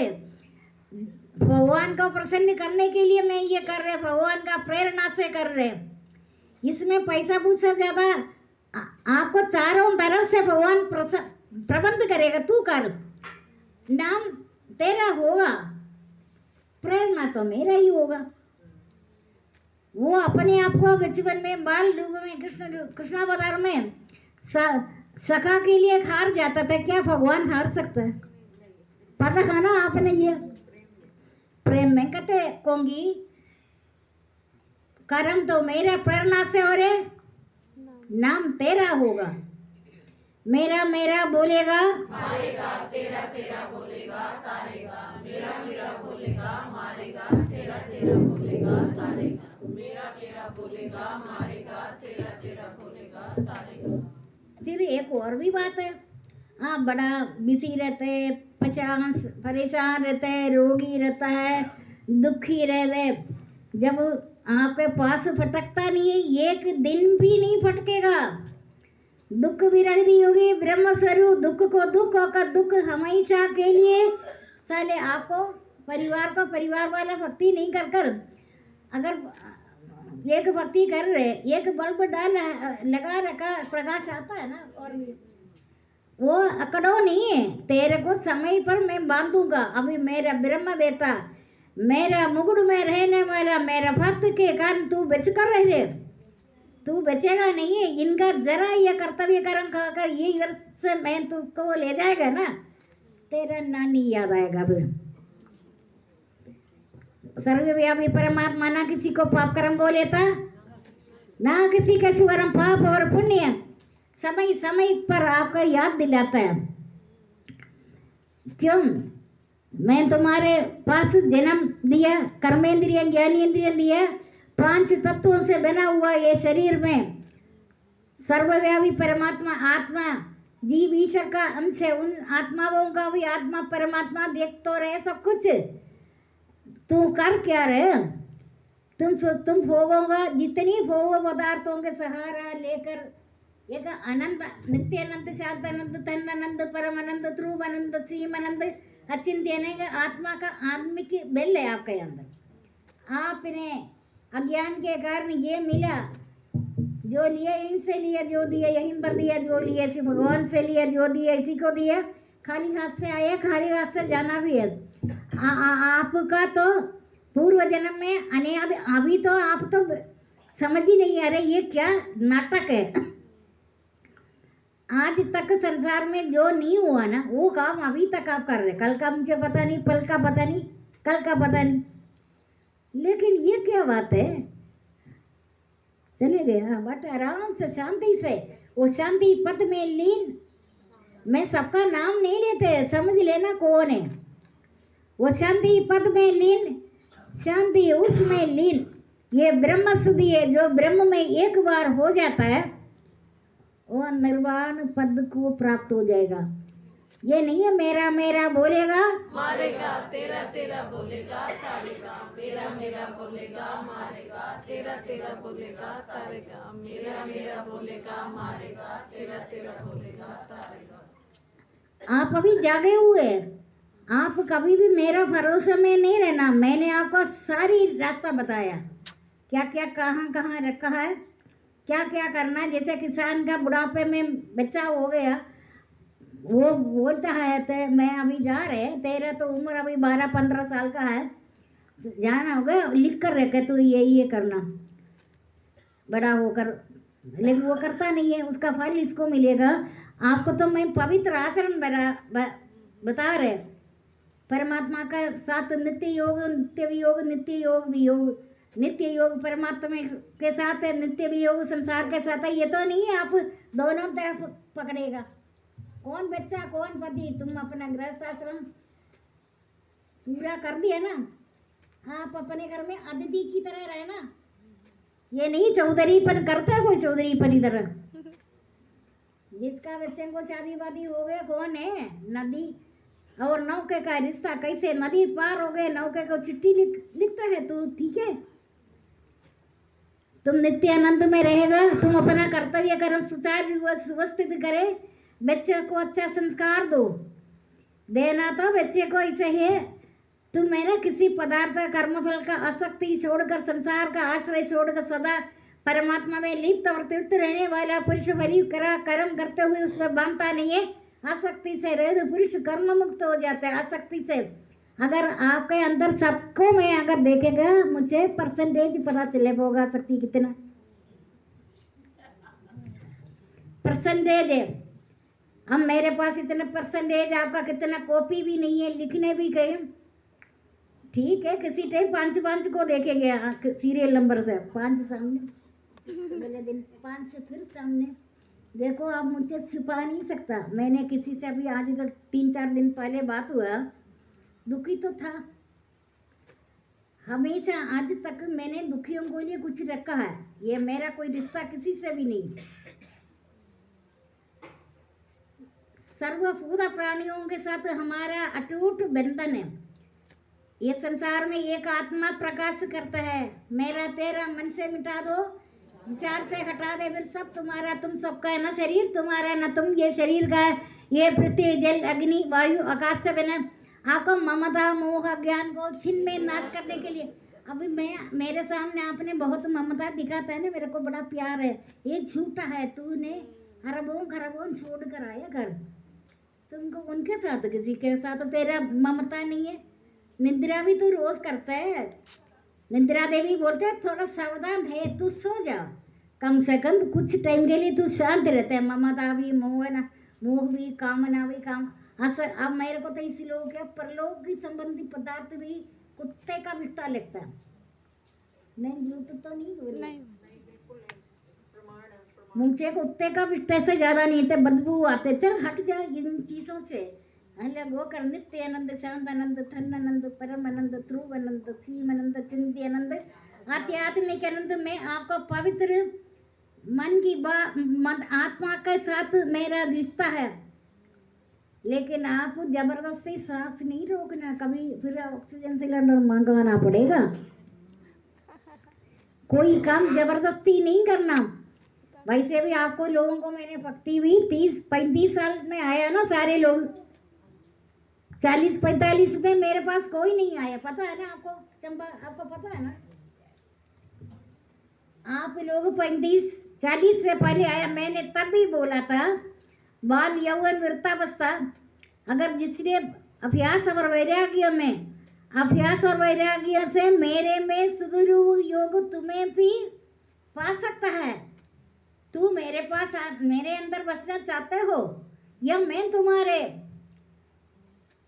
भगवान को प्रसन्न करने के लिए मैं ये कर रहे, भगवान का प्रेरणा से कर रहे, इसमें पैसा पूछा ज्यादा आपको चारों तरफ से भगवान प्रबंध करेगा, तू कर, नाम तेरा होगा, प्रेरणा तो मेरा ही होगा। वो अपने आप को बचपन में बाल रूप में कृष्णावतार में सखा के लिए हार जाता था, क्या भगवान हार सकता है? पढ़ा है ना आपने ये प्रेम में कहते कोंगी, कर्म तो मेरा प्रेरणा से हो रहे, नाम तेरा होगा, मेरा मेरा बोलेगा मारेगा, तेरा तेरा बोलेगा तारेगा, मेरा मेरा बोलेगा मारेगा, तेरा तेरा बोलेगा तारेगा, मेरा मेरा बोलेगा मारेगा, तेरा तेरा बोलेगा तारेगा। फिर एक और भी बात है, आप बड़ा बिजी रहते, परेशान रहते, रोगी रहता है, दुखी रहते, जब आपके पास फटकता नहीं है, एक दिन भी नहीं फटकेगा। दुख विरहित योगी ब्रह्म स्वरूप, दुख को दुख होकर दुख हमेशा के लिए साले आपको परिवार को परिवार वाला भक्ति नहीं कर कर, अगर एक भक्ति कर रहे, एक बल्ब डाल लगा रखा, प्रकाश आता है ना, और वो अकड़ो नहीं है, तेरे को समय पर मैं बांधूंगा। अभी मेरा ब्रह्म देता, मेरा मुकुट में रहने वाला मेरा भक्त के कारण तू बच कर रह रहे, तू बचेगा नहीं है। इनका जरा ये कर्तव्य कर्म खाकर ये इधर से मैं तुझको ले जाएगा ना, तेरा नानी याद आएगा। फिर सर्वव्यापी परमात्मा ना किसी को पाप कर्म को लेता, ना किसी का शुभकर्म पाप और पुण्य समय समय पर आपको याद दिलाता है। क्यों? मैं तुम्हारे पास जन्म दिया, कर्मेंद्रिय ज्ञानेंद्रिय दिया, 5 तत्वों से बना हुआ ये शरीर में सर्वव्यापी परमात्मा आत्मा जीव ईश्वर का अंश है, उन आत्माओं का भी आत्मा परमात्मा देख तो रहे सब कुछ। तू कर क्या रहे? तुम भोगोगा, जितनी भोगो पदार्थों के सहारा लेकर एक अनंत नित्य अनंत शांत अनंत तन अनंत परम अनंत ध्रुव अनंत सीम अनंत अचिंत्य का आत्मा का आत्मिक बेल है आपके अंदर। आपने अज्ञान के कारण ये मिला, जो लिया इनसे लिया, जो दिया यहीं पर दिया, जो लिया इसी भगवान से लिया, जो दिया इसी को दिया, खाली हाथ से आया खाली हाथ से जाना भी है। आपका तो पूर्व जन्म में अनादि, अभी तो आप तो समझ ही नहीं आ रहे ये क्या नाटक है। आज तक संसार में जो नहीं हुआ ना वो काम अभी तक आप कर रहे, कल का मुझे पता नहीं, पल का पता नहीं, कल का पता नहीं, लेकिन ये क्या बात है, चले गए हाँ, बट आराम से शांति से वो शांति पद में लीन। मैं सबका नाम नहीं लेते, समझ लेना कौन है वो शांति पद में लीन, शांति उसमें लीन। ये ब्रह्म शुद्धि है, जो ब्रह्म में एक बार हो जाता है वो निर्वाण पद को प्राप्त हो जाएगा। ये नहीं है मेरा मेरा बोलेगा मारेगा, तेरा तेरा बोलेगा तारेगा, मेरा मेरा बोलेगा मारेगा, तेरा तेरा बोलेगा तारेगा, मेरा मेरा बोलेगा मारेगा, तेरा तेरा बोलेगा तारेगा। आप अभी जागे हुए, आप कभी भी मेरा भरोसा में नहीं रहना। मैंने आपको सारी रास्ता बताया, क्या क्या कहाँ कहाँ रखा है, क्या क्या करना है। जैसे किसान का बुढ़ापे में बच्चा हो गया, वो बोलता है तो मैं अभी जा रहे, तेरा तो उम्र अभी 12-15 साल का है, जाना होगा, लिख कर रखे तो ये करना, बड़ा होकर लेकिन वो करता नहीं है, उसका फल इसको मिलेगा। आपको तो मैं पवित्र आचरण बता रहे, परमात्मा का साथ नित्य योग, नित्य वियोग, नित्य योग वियोग, नित्य योग परमात्मा के साथ है, नित्य वियोग संसार के साथ है। ये तो नहीं है आप दोनों तरफ पकड़ेगा। कौन बच्चा कौन पति, तुम अपना गृहस्थ आश्रम पूरा कर दिया ना, आप अपने घर में अतिथि की तरह रहे ना। ये नहीं चौधरीपन करता है कोई, चौधरीपन की तरह। जिसका बच्चे को शादी वादी हो गए, कौन है नदी और नौके का रिश्ता, कैसे नदी पार हो गए, नौके को चिट्ठी लिखता है तू, ठीक है। तुम नित्य आनंद में रहेगा, तुम अपना कर्तव्य करें, सुचारू व्यवस्थित करे, बच्चे को अच्छा संस्कार दो। देना तो बच्चे को ऐसे है, तुम है ना किसी पदार्थ कर्मफल का आसक्ति छोड़कर, संसार का आश्रय छोड़कर सदा परमात्मा में लिप्त और तृप्त रहने वाला पुरुष करा कर्म करते हुए उसमें बांधता नहीं है। आसक्ति से रहे तो पुरुष कर्म मुक्त हो जाता है। आसक्ति से अगर आपके अंदर सबको मैं अगर देखेगा, मुझे परसेंटेज पता चले होगा आसक्ति कितना परसेंटेज है। अब मेरे पास इतने परसेंटेज, आपका कितना कॉपी भी नहीं है, लिखने भी गए ठीक है। किसी टाइम 5 को देखे गया सीरियल नंबर से, 5 सामने, अगले दिन 5 फिर सामने। देखो आप मुझसे छुपा नहीं सकता। मैंने किसी से अभी आज 3-4 दिन पहले बात हुआ, दुखी तो था हमेशा, आज तक मैंने दुखियों को लिए कुछ रखा है। ये मेरा कोई रिश्ता किसी से भी नहीं। सर्वभूत प्राणियों के साथ हमारा अटूट बंधन है। ये संसार में एक आत्मा प्रकाश करता है, मेरा तेरा मन से मिटा दो, विचार से हटा दे, फिर सब तुम्हारा, तुम सबका है ना, शरीर तुम्हारा ना तुम, ये शरीर का है, ये पृथ्वी जल अग्नि वायु आकाश से बना। आपको ममता मोह ज्ञान को छिन में नाश करने के लिए, अभी मेरे सामने आपने बहुत ममता दिखाता है ना, मेरे को बड़ा प्यार है, ये झूठा है। तूने अरबों खरबों छोड़ कर आया घर, तुमको उनके साथ किसी के साथ तेरा ममता नहीं है। निद्रा भी तू रोज करता है। निद्रा देवी बोलते हैं थोड़ा सावधान है, तू सो जा, कम से कम कुछ टाइम के लिए तू शांत रहता है। ममता भी मोह भी कामना भी काम। अब मेरे को तो इसी लोग के परलोक की संबंधी पदार्थ भी कुत्ते का बिट्टा लगता है। मैं झूठ तो नहीं बोल रही, मुझे कुत्ते का बिट्टे से ज्यादा नहीं थे, बदबू आते। चल हट जा इन चीजों से, अलग होकर नित्य आनंद, शांत आनंद, धन आनंद, परम आनंद, ध्रुव आनंद, सीम आनंद, चिंती आनंद, आध्यात्मिक आनंद में आपको पवित्र मन की आत्मा के साथ मेरा रिश्ता है। लेकिन आप जबरदस्ती सांस नहीं रोकना, कभी फिर ऑक्सीजन सिलेंडर मंगवाना पड़ेगा। कोई काम जबरदस्ती नहीं करना। वैसे भी आपको लोगों को मैंने भक्ति भी 30-35 साल में आया ना, सारे लोग 40-45 में मेरे पास कोई नहीं आया, पता है ना आपको चंपा, आपको पता है ना। आप लोग 35-40 से पहले आया। मैंने तब भी बोला था बाल यौवन वृद्धावस्था, अगर जिसने अभ्यास और वैराग्य से मेरे में सुगुरु योग तुम्हें भी पा सकता है। तू मेरे पास मेरे अंदर बसना चाहते हो या मैं तुम्हारे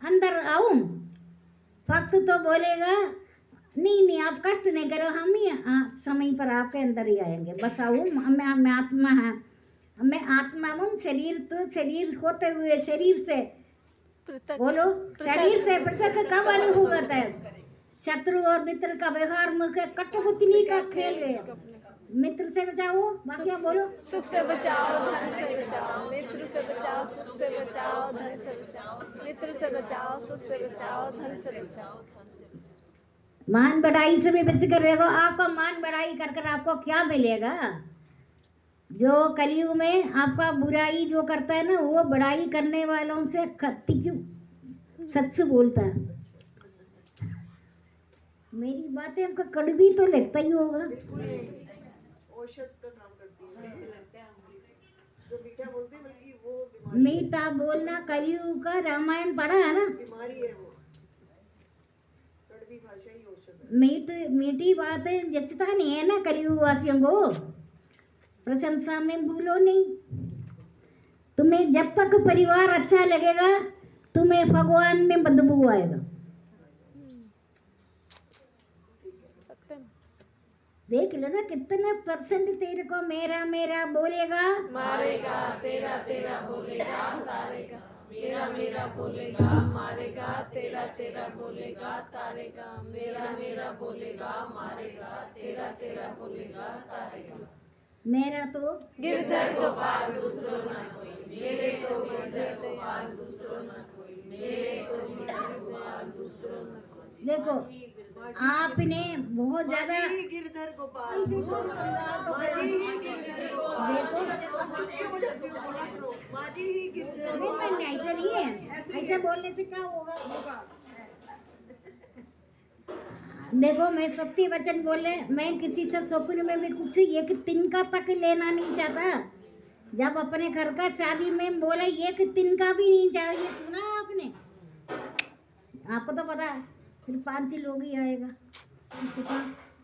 अंदर आऊं? भक्त तो बोलेगा नहीं आप कष्ट नहीं करो, हम ही समय पर आपके अंदर ही आएंगे, बस आऊं। मैं आत्मा है, मैं आत्मा हूँ। शरीर तो शरीर होते हुए शरीर से बोलो, शरीर से पृथक कब अलग होता है? शत्रु और मित्र का व्यवहार मुझे कठपुतली का खेल है। मित्र से बचाओ, बाकी बोलो। सुख से बचाओ, धन से बचाओ, मित्र से बचाओ, सुख से बचाओ, धन से बचाओ, मित्र से बचाओ, सुख से बचाओ, धन से बचाओ। मान बढ़ाई से भी बच कर रहेगा। आपको मान बढ़ाई कर कर आपको क्या मिलेगा? जो कलयुग में आपका बुराई जो करता है ना, वो बढ़ाई करने वालों से सच बोलता है। मेरी बातें आपको कड़वी तो लगता ही होगा। औषध का काम करती है, जो मीठा बोलते हैं बल्कि वो मीठा बोलना कलयुग का रामायण पढ़ा है ना, बीमारी है वो, कड़वी भाषा ही औषध है। मीठी बातें जचता नहीं है ना कलयुग वासियों को। प्रशंसा में भूलो नहीं। तुम्हें जब तक परिवार अच्छा लगेगा तुम्हें भगवान में बदबू आएगा। देख लो ना कितने परसेंट तेरे को मेरा मेरा बोलेगा मारेगा, तेरा तेरा बोलेगा तारेगा, मेरा मेरा बोलेगा मारेगा, तेरा तेरा बोलेगा तारेगा, मेरा मेरा बोलेगा मारेगा, तेरा तेरा बोलेगा तारेगा। मेरा तो गिरधर गोपाल दूसरो न कोई, मेरे तो गिरधर गोपाल दूसरो न कोई, मेरे तो गिरधर गोपाल दूसरो न कोई। देखो आपने बहुत ज्यादा माँ जी ही गिरधर गोपाल, माँ जी ही गिरधर गोपाल। देखो अब चुप हो जाती हूँ, बोला करो, माँ जी ही गिरधर नहीं गोपाल। मैं ऐसा नहीं है, ऐसा बोलने से क्या होगा। देखो मैं सत्य वचन बोले, मैं किसी से स्वप्न में भी कुछ एक तिनका तक लेना नहीं चाहता। जब अपने घर का शादी में बोला एक तिनका भी नहीं चाहिए, सुना आपने? आपको तो पता है फिर 5 लोग ही आएगा,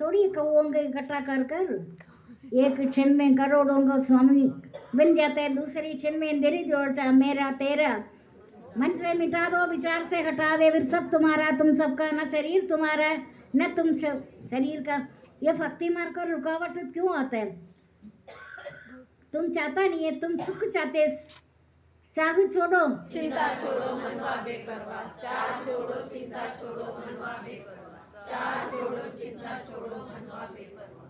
थोड़ी कौओंगे इकट्ठा कर कर एक क्षण में करोड़ों का स्वामी बन जाता है, दूसरी क्षण में धीरे जोड़ता है मेरा तेरा। मन से मिटा दो, विचार से हटा दे, फिर सब तुम्हारा तुम सबका, न शरीर तुम्हारा न तुम सब शरीर का। ये भक्ति मार्ग का रुकावट क्यों आता है? तुम चाहता नहीं है, तुम सुख चाहते, चाह छोड़ो चिंता छोड़ो मनवा बेपरवाह, चाह छोड़ो चिंता छोड़ो मनवा बेपरवाह, चाह छोड़ो चिंता छोड़ो मनवा बेपरवाह।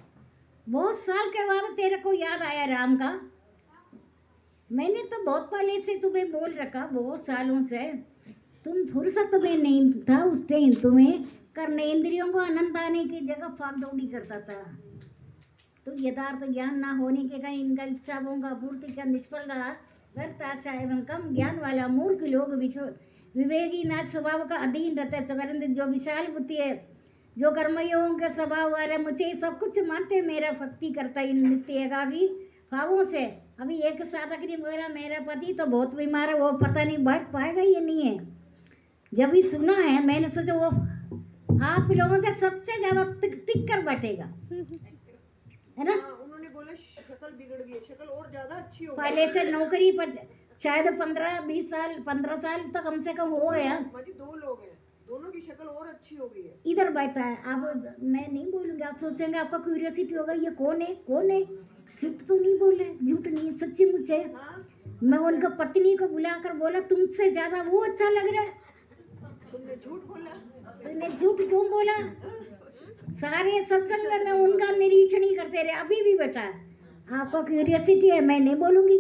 बहुत साल के बाद तेरे को याद आया राम का। मैंने तो बहुत पहले से तुम्हें बोल रखा, बहुत सालों से तुम फुर्सत में नहीं था उस टाइम, तुम्हें करने इंद्रियों को आनंद आने की जगह भाग दौड़ी करता था। तो यथार्थ ज्ञान ना होने के कारण इनका इच्छाओं का पूर्ति का निष्फल रहा। व्यर्थ एवं कम ज्ञान वाला मूर्ख लोग विवेकी नाथ स्वभाव का अधीन रहते हैं, परंतु जो विशाल बुद्धि है, जो कर्मयोगों के स्वभाव वाला मुझे सब कुछ मानते, मेरा भक्ति करता इन नित्य एकाग्री भावों से। अभी एक साधक ने बोला मेरा पति तो बहुत बीमार है, वो पता नहीं बैठ पाएगा ये नहीं है। जब भी सुना है मैंने सोचा वो आप लोगों से सबसे ज्यादा टिक कर बैठेगा, है ना। हाँ, उन्होंने बोला शक्ल बिगड़ गई है, शक्ल और ज्यादा अच्छी हो गई। पहले से नौकरी पर शायद 15-20 साल 15 साल तो कम से कम हो गया। माँ जी 2 लोग हैं, दोनों की शक्ल और अच्छी हो गई है। इधर बैठा है, अब मैं नहीं बोलूंगी, आप सोचेंगे आपका क्यूरियोसिटी होगा ये कौन है कौन है। झूठ तो नहीं बोल रहे, झूठ नहीं, सच्ची मुझे। हाँ, मैं उनका पत्नी को बुलाकर बोला तुमसे ज्यादा वो अच्छा लग रहा है। तुमने झूठ बोला। तुमने झूठ क्यों बोला? सारे सत्संग में मैं उनका निरीक्षण ही करते रहे, अभी भी बेटा आपको क्यूरियोसिटी है, मैं नहीं बोलूंगी।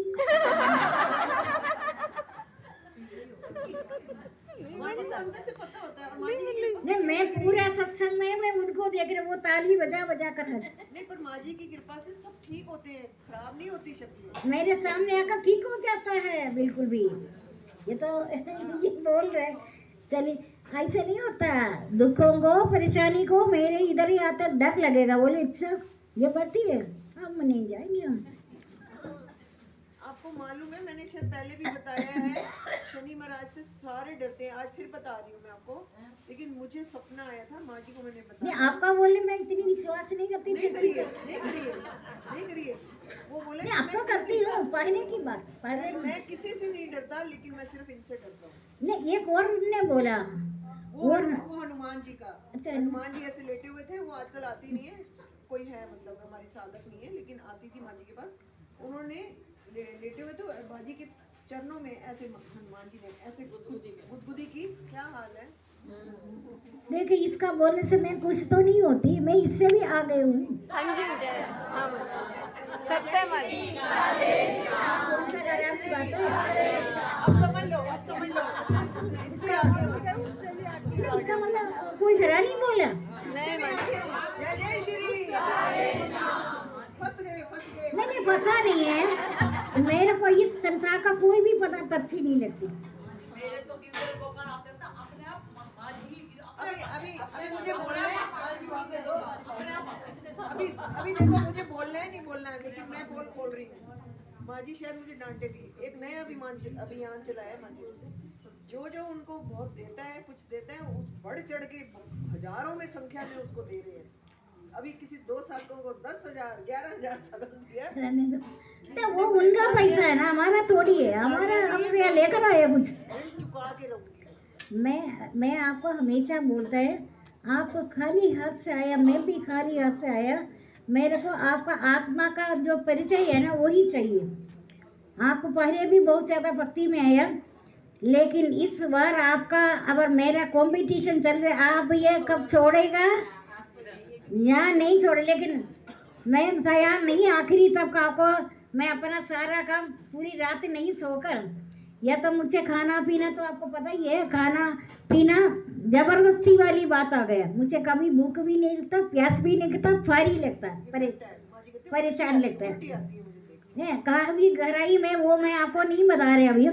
माँ जी को अंदर से पता होता है, और माँ जी की कृपा नहीं मैं पूरा सत्संग में मैं उनको देख रहे, वो ताली बजा बजा कर हंस। नहीं, पर माँ जी की कृपा से सब ठीक होते हैं, खराब नहीं होती शक्ल। मेरे सामने आकर ठीक हो जाता है बिल्कुल भी। ये तो ये बोल रहे चलिए ऐसे नहीं होता, दुखों को परेशानी को मेरे इधर ही आते डर लगेगा, बोले अच्छा ये बैठी है हम नहीं जाएंगे हम। आपको मालूम है, मैंने शायद पहले भी बताया है, शनि महाराज से सारे डरते हैं, आज फिर बता रही हूँ मैं आपको। लेकिन मुझे सपना आया था, माँ जी को मैंने नहीं बताया। आपका बोलने में इतनी विश्वास नहीं करती नहीं थी। करिए, नहीं करिए, नहीं करिए। वो बोले नहीं कि आप तो मैं करती किसी- हो, पहले की बात पहले। मैं किसी से नहीं डरता, लेकिन मैं सिर्फ इनसे डरता हूँ। नहीं एक और ने बोला वो और वो हनुमान जी का। अच्छा। हनुमान जी ऐसे लेटे हुए थे, वो आजकल आती नहीं है, कोई है मतलब हमारी साधक नहीं है, लेकिन आती थी माँ जी के पास। उन्होंने लेटे हुए थे, माँ जी के चरणों में ऐसे हनुमान जी ने ऐसे गुदगुदी की। क्या हाल है? देखिए इसका बोलने से मैं कुछ तो नहीं होती, मैं इससे भी आगे हूँ। हाँ जी जय हाँ सत्य माजी कौन सा गाना की बात है? अब समझ लो, अब समझ लो। इससे आगे हो गया, उससे भी आगे। इसका मतलब कोई हरा नहीं बोला। नहीं माजी जय जय श्री। फंस गए, फंस गए। नहीं नहीं फंसा नहीं है, मेरे को इस संसार का कोई भी पदार्थ अच्छी नहीं लगती। अभी अभी मुझे बोलना है, अभी देखो मुझे बोलना है नहीं बोलना है, लेकिन मैं बोल रही हूँ। माँ जी शायद मुझे डांटेगी। एक नया अभियान चलाया है माँ जी ने। जो उनको बहुत देता है, कुछ देता है, वो बढ़ चढ़ के हजारों में संख्या में उसको दे रहे हैं। अभी किसी 2 साधकों को 10,000 11,000 साधक दिया, रहने दो। तो वो उनका पैसा है ना, हमारा थोड़ी है। हमारा हम यहाँ लेकर आए कुछ। ऋण चुका के रहूंगी। मैं आपको हमेशा बोलता है, आप खाली हाथ से आया, मैं भी खाली हाथ से आया। मेरे को आपका आत्मा का जो परिचय है ना वही चाहिए। आपको पहले भी बहुत ज़्यादा भक्ति में आया, लेकिन इस बार आपका अगर मेरा कंपटीशन चल रहा है, आप ये कब छोड़ेगा या नहीं छोड़े। लेकिन मैं तैयार नहीं आखिरी तक आपको। मैं अपना सारा काम पूरी रात नहीं सोकर, या तो मुझे खाना पीना, तो आपको पता ही है खाना पीना जबरदस्ती वाली बात आ गया। मुझे कभी भूख भी नहीं लगता, प्यास भी नहीं लगता, फारी लगता है, माँ जी कहते हैं, परेशान लगता है। उल्टी आती है मुझे देखने। है कहा भी गहराई में, वो मैं आपको नहीं बता रहे अभी।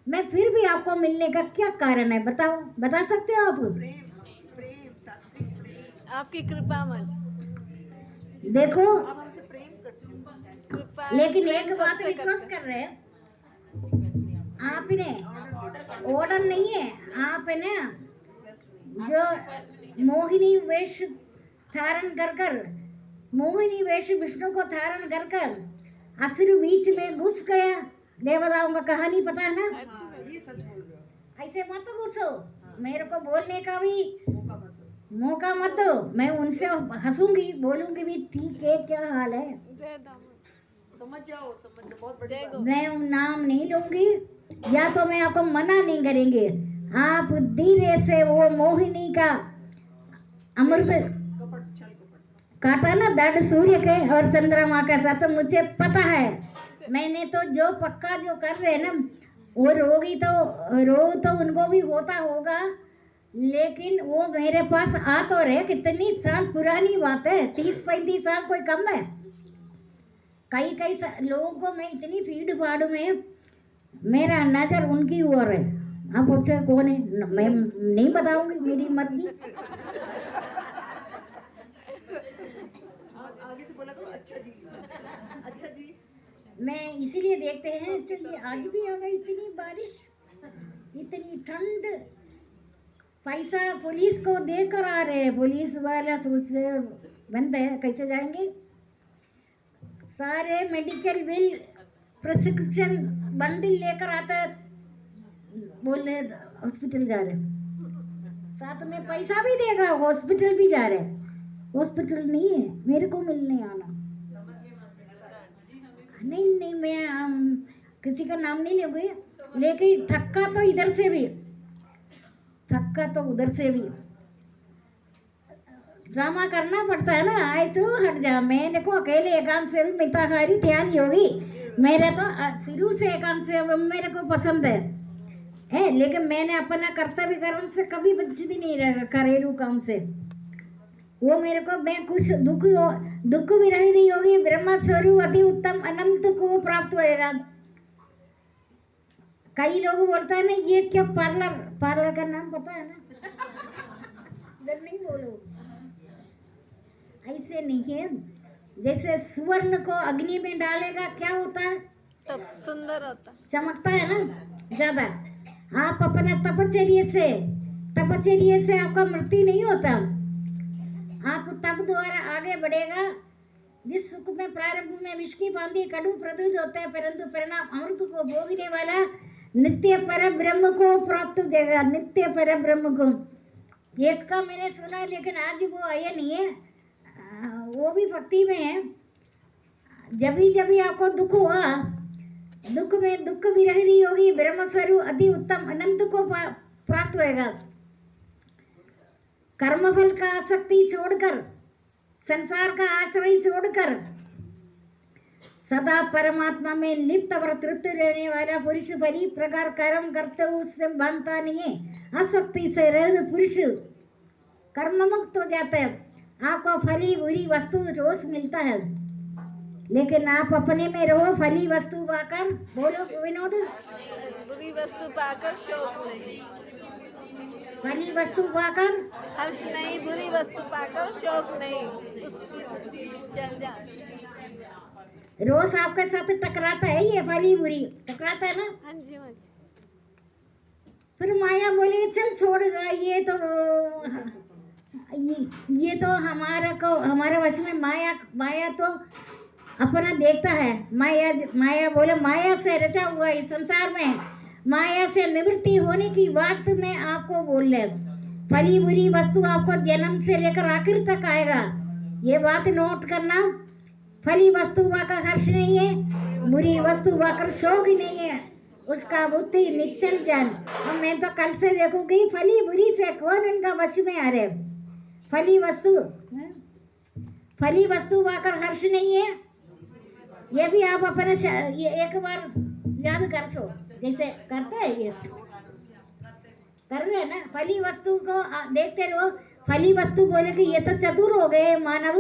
मैं फिर भी आपको मिलने का क्या कारण है बताओ, बता सकते हो आप? प्रेम सात्विक प्रेम। आपकी कृपा माँ जी, देखो, आप हमसे प्रेम करती हो। कृपा। लेकिन प्रेम एक बात सबसे रिक्वेस्ट करते कर रहे हैं, आपने ऑर्डर नहीं है, आपने जो मोहिनी वेश धारण कर कर, मोहिनी वेश विष्णु को धारण कर कर असुर बीच में घुस गया। देवताओं का कहानी पता है ना? हैं। अच्छी बात। ये सच बोल रहे हो, ऐसे मत घुसो, मेरे को बोलने का भी मौका मत दो। मौका मत दो। मैं उनसे हंसूंगी, बोलूंगी भी ठीक है, क्या हाल है। जय दामोदर। समझ जाओ, बहुत बड़ी जय बात। गो। मैं नाम नहीं लूंगी, या तो मैं आपको मना नहीं करेंगे। आप धीरे से वो मोहिनी का अमृत कपट, छल कपट। काटा ना दर्द सूर्य के और चंद्रमा के साथ, तो मुझे पता है। मैंने तो जो पक्का जो कर रहे हैं ना, वो रोग तो उनको भी होता होगा, लेकिन वो मेरे पास आ तो रहे। कितनी साल पुरानी बात है, 30-35 साल कोई कम है। कई लोगों को मैं इतनी फीड फाड़ में, मेरा नजर उनकी ओर है। आप पूछे कौन है, मैं नहीं बताऊंगी, मेरी मर्जी। आगे से बोला करो, अच्छा जी, अच्छा जी। मैं इसीलिए देखते हैं, चलिए आज भी आ गई इतनी बारिश, इतनी ठंड। पैसा पुलिस को देकर आ रहे हैं, पुलिस वाला सोचते बंद है, कैसे जाएंगे। सारे मेडिकल बिल प्रिस्क्रिप्शन बंडल लेकर आता, बोले हॉस्पिटल जा रहे, साथ में पैसा भी देगा, हॉस्पिटल भी जा रहे। हॉस्पिटल नहीं है, मेरे को मिलने आना। नहीं मैं किसी का नाम नहीं लूंगी, लेकिन थक्का तो इधर से भी, थक्का तो उधर से भी। ड्रामा करना पड़ता है ना, आए तो हट जा। मैंने को अकेले एकांत से भी मिताहारी ध्यान योगी, मेरे तो शुरू से एकांत से मेरे को पसंद है, लेकिन मैंने अपना कर्तव्य कर्म से कभी बचती नहीं रहा, घरेलू काम से। वो मेरे को, मैं कुछ दुख भी नहीं होगी, ब्रह्म स्वरूप अति उत्तम अनंत को प्राप्त होएगा। कई लोग बोलता है ना, ये क्या पार्लर का नाम पता है ना? इधर नहीं बोलो, ऐसे नहीं है। जैसे सुवर्ण को अग्नि में डालेगा क्या होता है? तब सुंदर होता। चमकता है ना ज्यादा। आप अपने तपचर्या से आपका मृत्यु नहीं होता। आप तप द्वारा आगे बढ़ेगा। जिस सुख में प्रारंभ में विष की भांति कड़ू प्रदूत होता है, परंतु परिणाम अमृत को भोगने वाला नित्य पर ब्रह्म को प्राप्त देगा। नित्य पर ब्रह्म को एक का मैंने सुना, लेकिन आज वो आया नहीं है। वो भी भक्ति में है। जब भी आपको दुख हुआ, दुख में दुख विरहिणी होगी, ब्रह्म स्वरूप अति उत्तम अनंत को प्राप्त होएगा। कर्मफल का आसक्ति छोड़कर, संसार का आश्रय छोड़कर, सदा परमात्मा में लिप्त और तृप्त रहने वाला पुरुष परी प्रकार कर्म करते हुए उससे बांधता नहीं है। आसक्ति से रहित पुरुष कर्म मुक्त हो जाता है। आपको फली बुरी वस्तु रोज मिलता है, लेकिन आप अपने में रहो। फली वस्तु पाकर, बोलो विनोद, बुरी वस्तु पाकर शोक नहीं, फली वस्तु पाकर हर्ष नहीं, बुरी वस्तु पाकर शोक नहीं, उसकी चल जा। रोज आपके साथ टकराता है, ये फली बुरी टकराता है ना। हाँ जी हाँ जी। फिर माया बोले चल छोड़ गया, ये तो हमारा वश में माया माया तो अपना देखता है। माया माया बोले माया से रचा हुआ इस संसार में माया से निवृत्ति होने की बात मैं आपको बोल रहे। फली बुरी वस्तु आपको जन्म से लेकर आखिर तक आएगा, ये बात नोट करना। फली वस्तु का हर्ष नहीं है, बुरी वस्तु का शोक ही नहीं है, उसका बुद्धि निश्चल जन। और मैं तो कल से देखूंगी फली बुरी से कौन उनका वश में आ रहे। फली वस्तु वाकर हर्ष नहीं है, ये भी आप अपने ये एक बार याद कर सो, जैसे करते हैं ये कर रहे हैं ना। फली वस्तु को देखते रहो। फली वस्तु बोले कि ये तो चतुर हो गए मानव,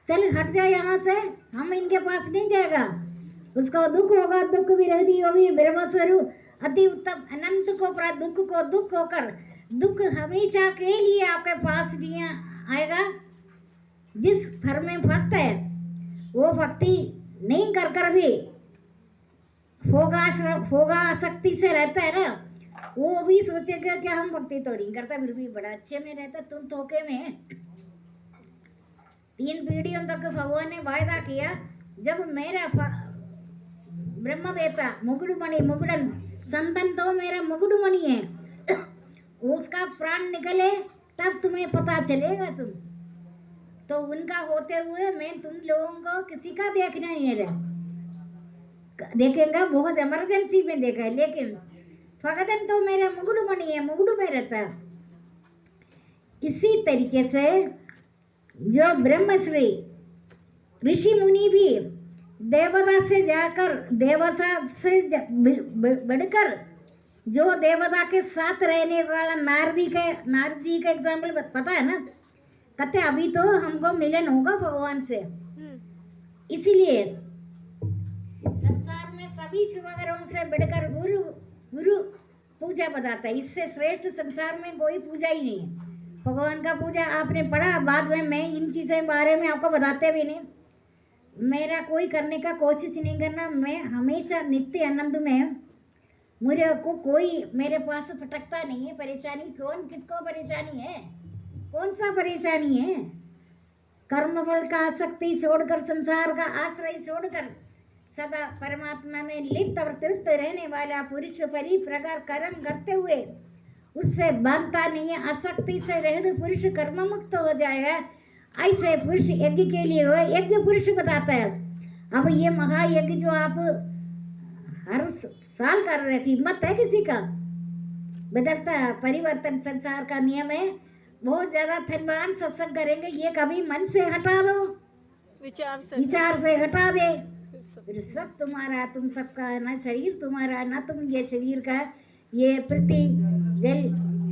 चल हट जाए यहाँ से, हम इनके पास नहीं जाएगा। उसको दुख होगा, दुख विरोधी होगी, ब्रह्म स्वरूप अति उत्तम अनंत को प्राप्त, दुख को दुख होकर, दुख हमेशा के लिए आपके पास नहीं आएगा। जिस घर में भक्त है वो भक्ति नहीं कर कर भी होगा आसक्ति से रहता है ना, वो भी सोचेगा कि हम भक्ति तो नहीं करता, फिर भी बड़ा अच्छे में रहता। तुम धोखे में 3 पीढ़ियों तक भगवान ने वायदा किया, जब मेरा ब्रह्मवेता मुकुड़मणि मुकुड़न संतन तो मेरा मुकुड़मणि है, उसका प्राण निकले तब तुम्हें पता चलेगा। तुम तो उनका होते हुए मैं तुम लोगों को किसी का देखना नहीं रहा, देखेंगे बहुत इमरजेंसी में देखा है, लेकिन भगतन तो मेरा मुकुड़मणि है, मुकुड़ में रहता है। इसी तरीके से जो ब्रह्मश्री ऋषि मुनि भी देवता से जाकर, देवता से बढ़कर जो देवता के साथ रहने वाला नारदी का एग्जाम्पल पता है ना, कहते अभी तो हमको मिलन होगा भगवान से। इसीलिए संसार में सभी शिवगरों से बढ़कर गुरु पूजा बताता है, इससे श्रेष्ठ संसार में कोई पूजा ही नहीं है। भगवान का पूजा आपने पढ़ा, बाद में मैं इन चीज़ों के बारे में आपको बताते भी नहीं। मेरा कोई करने का कोशिश नहीं करना, मैं हमेशा नित्य आनंद में, मेरे को कोई मेरे पास भटकता नहीं है। परेशानी कौन किसको परेशानी है, कौन सा परेशानी है? कर्मफल का आसक्ति छोड़कर, संसार का आश्रय छोड़कर सदा परमात्मा में लिप्त और तृप्त रहने वाला पुरुष परी प्रकार कर्म करते हुए उससे बांधता नहीं है। आसक्ति से रहित पुरुष कर्म मुक्त हो जाएगा। ऐसे पुरुष यज्ञ के लिए हो, यज्ञ पुरुष बताता है। अब ये महायज्ञ जो आप हर साल कर रहे थे, मत है किसी का बदलता परिवर्तन संसार का नियम है। बहुत ज्यादा धनवान सत्संग करेंगे, ये कभी मन से हटा दो, विचार से हटा दे, फिर सब तुम्हारा, तुम सबका, ना शरीर तुम्हारा, ना तुम ये शरीर का, ये पृथ्वी जल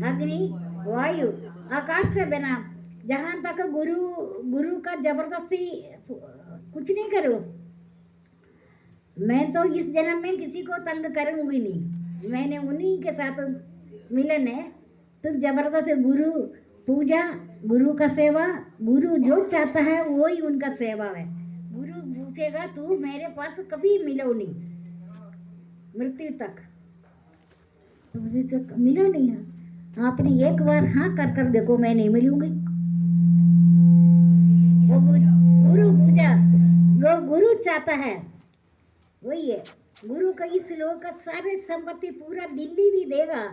अग्नि वायु आकाश से बना। जहाँ तक गुरु का जबरदस्ती कुछ नहीं करो। मैं तो इस जन्म में किसी को तंग करूंगी नहीं, मैंने उन्हीं के साथ मिलन है। तो जबरदस्त गुरु पूजा, गुरु का सेवा, गुरु जो चाहता है वही उनका सेवा है। गुरु पूछेगा तू मेरे पास कभी मिलो नहीं मृत्यु तक, तो मुझे तो मिलो नहीं है। आपने एक बार हाँ कर देखो, मैं नहीं मिलूंगी। वो गुरु पूजा वो गुरु चाहता है वही है। गुरु का इस लोक का सारे संपत्ति पूरा दिल्ली भी देगा,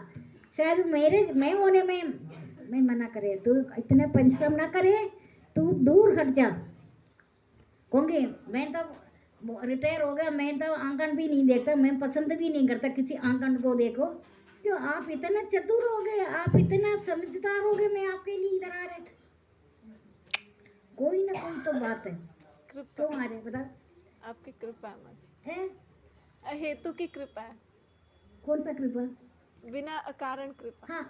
शायद मैं होने में मैं मना करे, तू इतने परिश्रम ना करे, तू दूर हट जा। कहूँगी मैं तो रिटायर हो गया, मैं तो आंगन भी नहीं देखता, मैं पसंद भी नहीं करता किसी आंगन को देखो। तो आप इतना चतुर हो गए, आप इतना समझदार हो गए, मैं आपके लिए इधर आ रहे। कोई ना कोई तो बात है, क्यों आ रहे बता? आपकी कृपा है माँ जी, है हेतु की कृपा है। कौन सा कृपा? बिना अकारण कृपा। हाँ,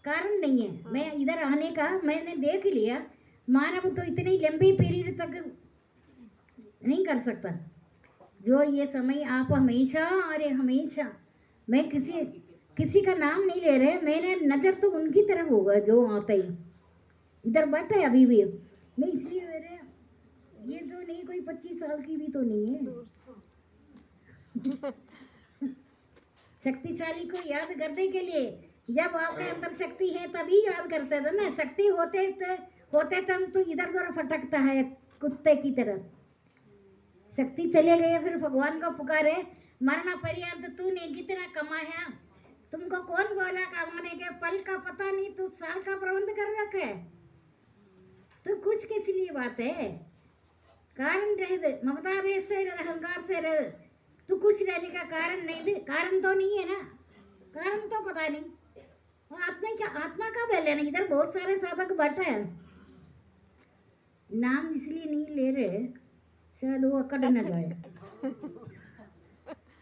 कारण नहीं है। मैं इधर आने का मैंने देख लिया, मानव तो इतनी लंबी पीरियड तक नहीं कर सकता। जो ये समय आप हमेशा, अरे हमेशा, मैं किसी का नाम नहीं ले रहे, मेरे नज़र तो उनकी तरफ होगा जो आते ही इधर बैठे अभी भी। मैं इसलिए मेरे ये तो नहीं, कोई 25 साल की भी तो नहीं है। शक्तिशाली को याद करने के लिए जब आपके अंदर शक्ति है तभी याद करते थे ना, शक्ति होते तब तो इधर उधर फटकता है कुत्ते की तरह। शक्ति चले गए फिर भगवान को पुकारे, मरना पर्यंत तूने जितना कमाया, तुमको कौन बोला कमाने के, पल का पता नहीं, तू साल का प्रबंध कर रखे है, तो कुछ किस लिए बात है। कारण रह दे, ममता रह से रह, अहंकार से रह, तू कुछ रहने का कारण नहीं दे, कारण तो नहीं है ना, कारण तो पता नहीं। और आत्मा का बल है ना, इधर बहुत सारे साधक बैठे हैं, नाम इसलिए नहीं ले रहे शायद वो अकड़ न जाए।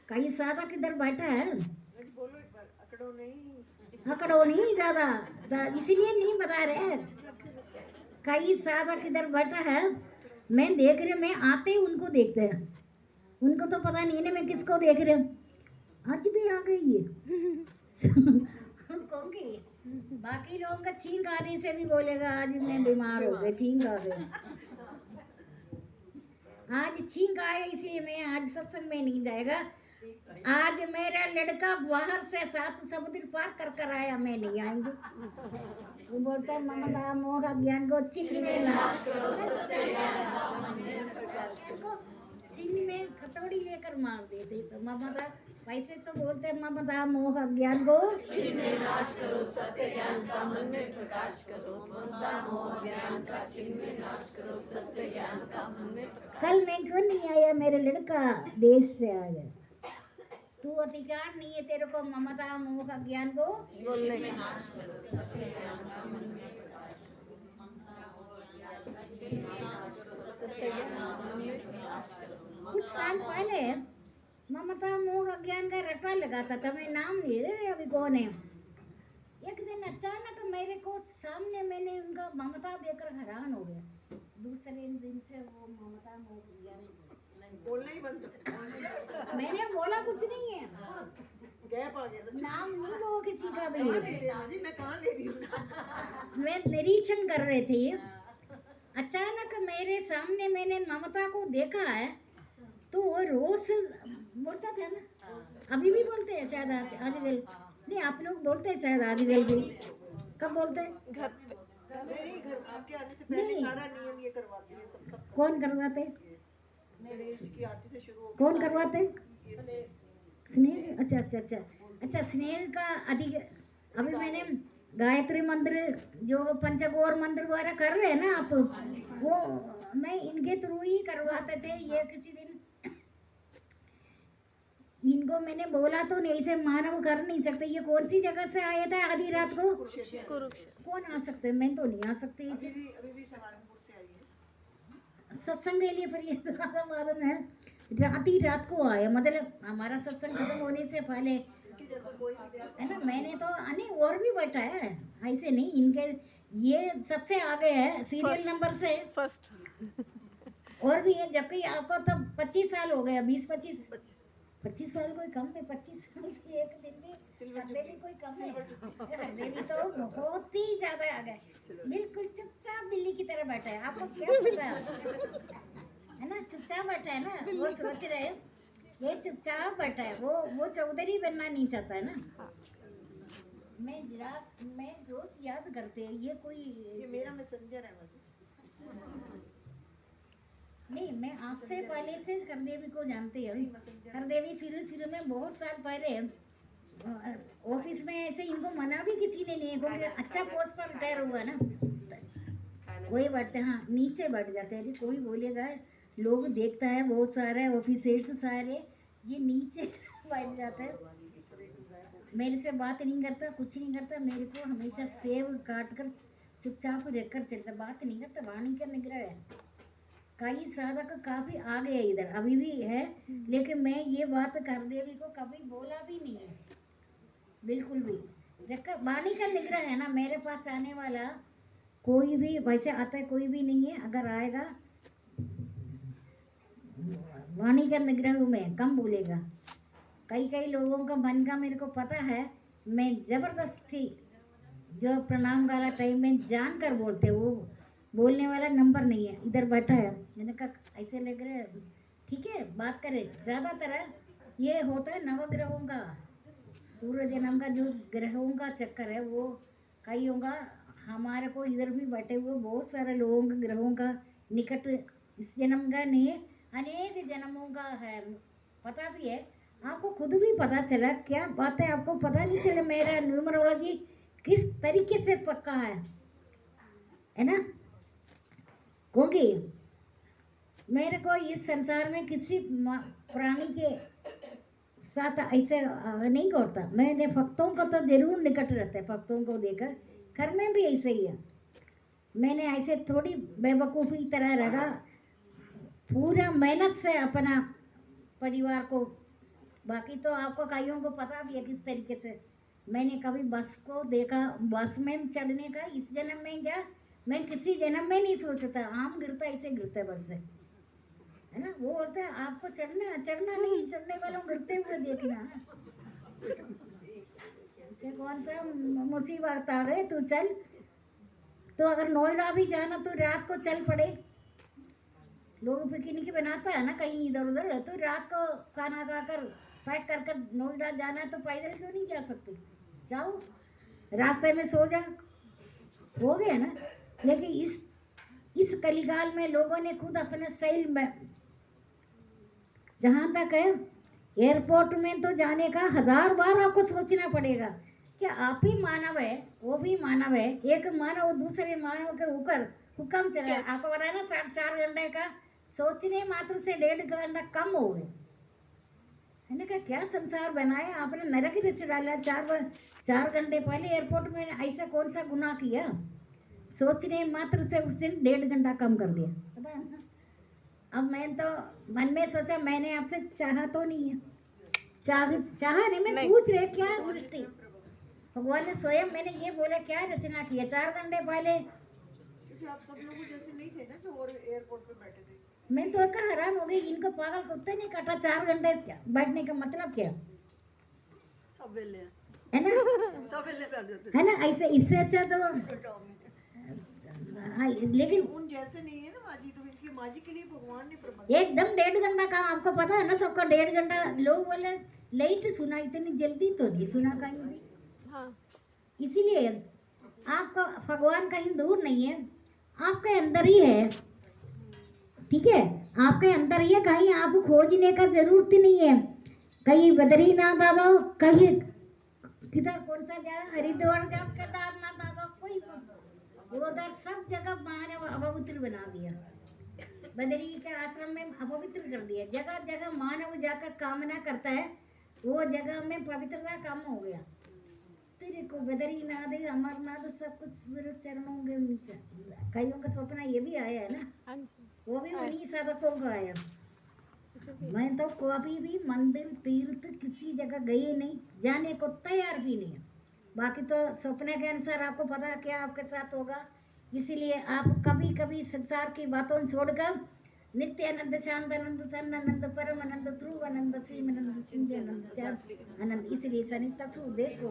कई साधक इधर बैठा है, बोलो एक बार, अकड़ो नहीं ज्यादा, इसीलिए नहीं बता रहे। कई साधक इधर बैठा है, मैं देख रही हूँ, मैं आते ही उनको देखते हैं, उनको तो पता नहीं है ना मैं किसको देख रही हूँ। आज भी आ गई है कौन की? बाकी लोगों का छींक आने से भी बोलेगा आज मैं बीमार हो गई, छींक आ गई। आज छींक आया इसलिए मैं आज सत्संग में नहीं जाएगा। आज मेरा लड़का बाहर से 7 समुद्र पार कर कर आया, मैं नहीं आएंगे। वो बोलता है ममता मोह ज्ञान को चिन्ह में नाश करो, चिन्ह में खतौड़ी लेकर मार देते। तो ममता वैसे तो बोलते ममता मोह ज्ञान को चिन्ह में नाश करो, सत्य ज्ञान का मन में प्रकाश करो। ममता मोह ज्ञान का चिन्ह में नाश करो, सत्य ज्ञान का मन में प्रकाश। कल मैं क्यों नहीं आया, मेरा लड़का देश से आ गया। तू अधिकार नहीं है तेरे को ममता मोह ज्ञान को बोलने में नाश करो, सत्य ज्ञान का मन में प्रकाश करो। ममता मोह ज्ञान का चिन्ह में नाश करो, सत्य ज्ञान का मन में प्रकाश करो। कुछ साल पहले ममता मोह अज्ञान का रटा लगाता था, मैं नाम नहीं ले रही अभी कौन है। एक दिन अचानक मेरे को सामने मैंने उनका ममता देखकर हैरान हो गया। दूसरे दिन से वो ममता मोह अज्ञान बोलना ही बंद। मैंने बोला कुछ नहीं है, गैप आ गया था। नाम नहीं लो किसी का भी। कहाँ ले रहे हैं जी, मैं कहाँ ले रही हूँ? मैं निरीक्षण कर रही थी, अचानक मेरे सामने मैंने ममता को देखा है, तो वो रोज बोलता था ना, अभी भी बोलते हैं शायद आजकल नहीं, आप लोग बोलते हैं शायद आजकल भी, कब बोलते हैं? नहीं, घर आपके आने से पहले नहीं। सारा नियम ये करवाती है सब। कौन करवाते? गणेश जी की आरती से शुरू होकर कौन करवाते? स्नेह। अच्छा अच्छा अच्छा अच्छा, स्नेह का अधिक। अभी मैंने गायत्री मंत्र जो पंचगौर मंत्र वगैरह कर रहे हैं ना आप, वो मैं इनके थ्रू ही करवाते थे। ये किसी दिन इनको मैंने बोला तो नहीं, से मानव कर नहीं सकते। ये कौन सी जगह से आए थे आधी रात को? कौन आ सकते? मैं तो नहीं आ सकती। अभी भी सहारनपुर से आई है सत्संग के लिए, फिर ये ज़्यादा मालूम है, रात ही रात को आया, मतलब हमारा सत्संग खत्म होने से पहले कि जैसा कोई भी है ना। मैंने तो नहीं, और भी बैठा है ऐसे नहीं, इनके ये सबसे आगे है सीरियल नंबर से फर्स्ट। और भी है, जबकि आपको तब 25 साल हो गया, 20-25 साल कोई कम है, 25 साल से एक दिन भी हरदे भी कोई कम है। हरदे भी तो बहुत ही ज्यादा आ गए, बिल्कुल चुपचाप बिल्ली की तरह बैठा है। आपको क्या पता है ना, चुपचाप बैठा है ना। वो सोच रहे ये चुपचाप बैठा है, वो चौधरी बनना नहीं चाहता है ना। मैं रोज याद करते हैं, ये मेरा मैसेंजर है मतलब। नहीं, मैं आपसे पहले से हरदेवी को जानती हूँ। हरदेवी शुरू में बहुत साल पहले ऑफिस में ऐसे इनको मना भी किसी ने नहीं, क्योंकि अच्छा पोस्ट पर रिटायर हुआ ना, कोई बैठते, हाँ नीचे बैठ जाते हैं। कोई बोलेगा, लोग देखता है बहुत सारे ऑफिसर्स सारे ये नीचे बैठ जाते हैं, मेरे से बात नहीं करता, कुछ नहीं करता। मेरे को हमेशा सेव काट कर चुपचाप रहकर चलता, बात नहीं करता। वाणी का निग्रह है। कई साधक काफी आगे है इधर, अभी भी है, लेकिन मैं ये बात हरदेवी को कभी बोला भी नहीं है, बिल्कुल भी। वाणी का निग्रह है ना, मेरे पास आने वाला कोई भी वैसे आता है कोई भी नहीं है। अगर आएगा वाणी का निग्रह में कम बोलेगा। कई लोगों का मन का मेरे को पता है, मैं जबरदस्ती जो प्रणाम वाला टाइम में जान कर बोलते, वो बोलने वाला नंबर नहीं है। इधर बैठा है, मैंने कहा ऐसे लग रहा है, ठीक है बात करे। ज़्यादातर ये होता है नवग्रहों का, पूर्व जन्म का जो ग्रहों का चक्कर है वो कई होगा। हमारे को इधर भी बैठे हुए बहुत सारे लोगों का ग्रहों का निकट इस जन्म का नहीं है, अनेक जन्मों का है, पता भी है। आपको खुद भी पता चला क्या बात है, आपको पता नहीं चला मेरा न्यूमरोलॉजी किस तरीके से पक्का है ना। क्योंकि मेरे को इस संसार में किसी प्राणी के साथ ऐसे नहीं करता। मैंने भक्तों को तो जरूर निकट रहता है, भक्तों को देकर घर में भी ऐसे ही है। मैंने ऐसे थोड़ी बेवकूफ़ी तरह रहा, पूरा मेहनत से अपना परिवार को। बाकी तो आपको कईयों को पता भी है किस तरीके से मैंने कभी बस को देखा, बस में चढ़ने का इस जन्म में क्या मैं किसी जन्म में नहीं सोचता। आम गिरता ऐसे गिरता है बस से, है ना। वो बोलते हैं आपको चढ़ना चढ़ना नहीं, चढ़ने वालों गिरते हुए देखना। ऐसे कौन सा मुसीबत आ गए, तू चल। तो अगर नोएडा भी जाना तो रात को चल पड़े। लोग पिकनिक बनाता है ना कहीं इधर उधर, तो रात को खाना खाकर पैक कर कर नोएडा जाना है तो पैदल क्यों नहीं जा सकते, जाओ रास्ते में सो जा, हो गया ना। लेकिन इस कलिकाल में लोगों ने खुद अपने शैल में, जहाँ तक है एयरपोर्ट में तो जाने का 1000 बार आपको सोचना पड़ेगा कि आप ही मानव है, वो भी मानव है। एक मानव दूसरे मानव के ऊपर हुक्म चला है। आपको बताया ना 4.5 घंटे का सोचने मात्र से 1.5 घंटा कम हो गए, है ना। क्या संसार बनाया आपने, नरक ही रच डाला। 4 घंटे पहले एयरपोर्ट में ऐसा कौन सा गुनाह किया, सोचने मात्र से उस दिन 1.5 घंटा कम कर दिया, पता है ना। अब मैं तो मन में सोचा, मैंने आपसे चाहा तो नहीं है, चाहा नहीं, मैं पूछ रहे क्या सृष्टि भगवान ने स्वयं, मैंने ये बोला क्या रचना किया 4 घंटे पहले। क्योंकि आप सब लोगों जैसे नहीं थे ना जो और एयरपोर्ट पे बैठे थे। मैं तो एक हैरान हो गई, इनको पागल कुत्ते नहीं काटा। 4 घंटे बैठने का मतलब क्या सब वेले है ना, सब वेले बैठ जाते है ना। ऐसे इससे अच्छा तो हाँ, लेकिन उन जैसे नहीं है ना माजी, तो इसलिए माजी के लिए भगवान ने प्रबंध एकदम 1.5 घंटा का आपको पता है ना, सबका 1.5 घंटा। लोग बोले लेट सुना, इतनी जल्दी तो नहीं सुना कहीं भी। हाँ इसीलिए आपका भगवान कहीं दूर नहीं है, आपके अंदर ही है, ठीक है। आपके अंदर ही है, कहीं आप खोजने का जरूरत ही नहीं है। कहीं बद्रीनाथ आ जाओ, कहीं किधर कौन सा जगह हरिद्वार जाओ, केदारनाथ आ जाओ, कोई उधर सब जगह मानव अपवित्र बना दिया। बद्री के आश्रम में अपवित्र कर दिया। जगह जगह मानव जाकर कामना करता है, वो जगह में पवित्रता कम हो गया। तेरे को बद्रीनाथ अमरनाथ सब कुछ मेरे चरणों के नीचे। कईयों का सपना ये भी आया है ना, हाँ जी वो भी उन्हीं साधकों का आया। मैं तो कभी भी मंदिर तीर्थ किसी जगह गई नहीं, जाने को तैयार भी नहीं है। बाकी तो सपने के अनुसार आपको पता है क्या आपके साथ होगा। इसीलिए आप कभी कभी संसार की बातों छोड़कर नित्य आनंद, शांत आनंद, तन आनंद, परम आनंद, ध्रुव आनंद, सीम आनंद, सिंह आनंद, आनंद, इसलिए सनिता देखो।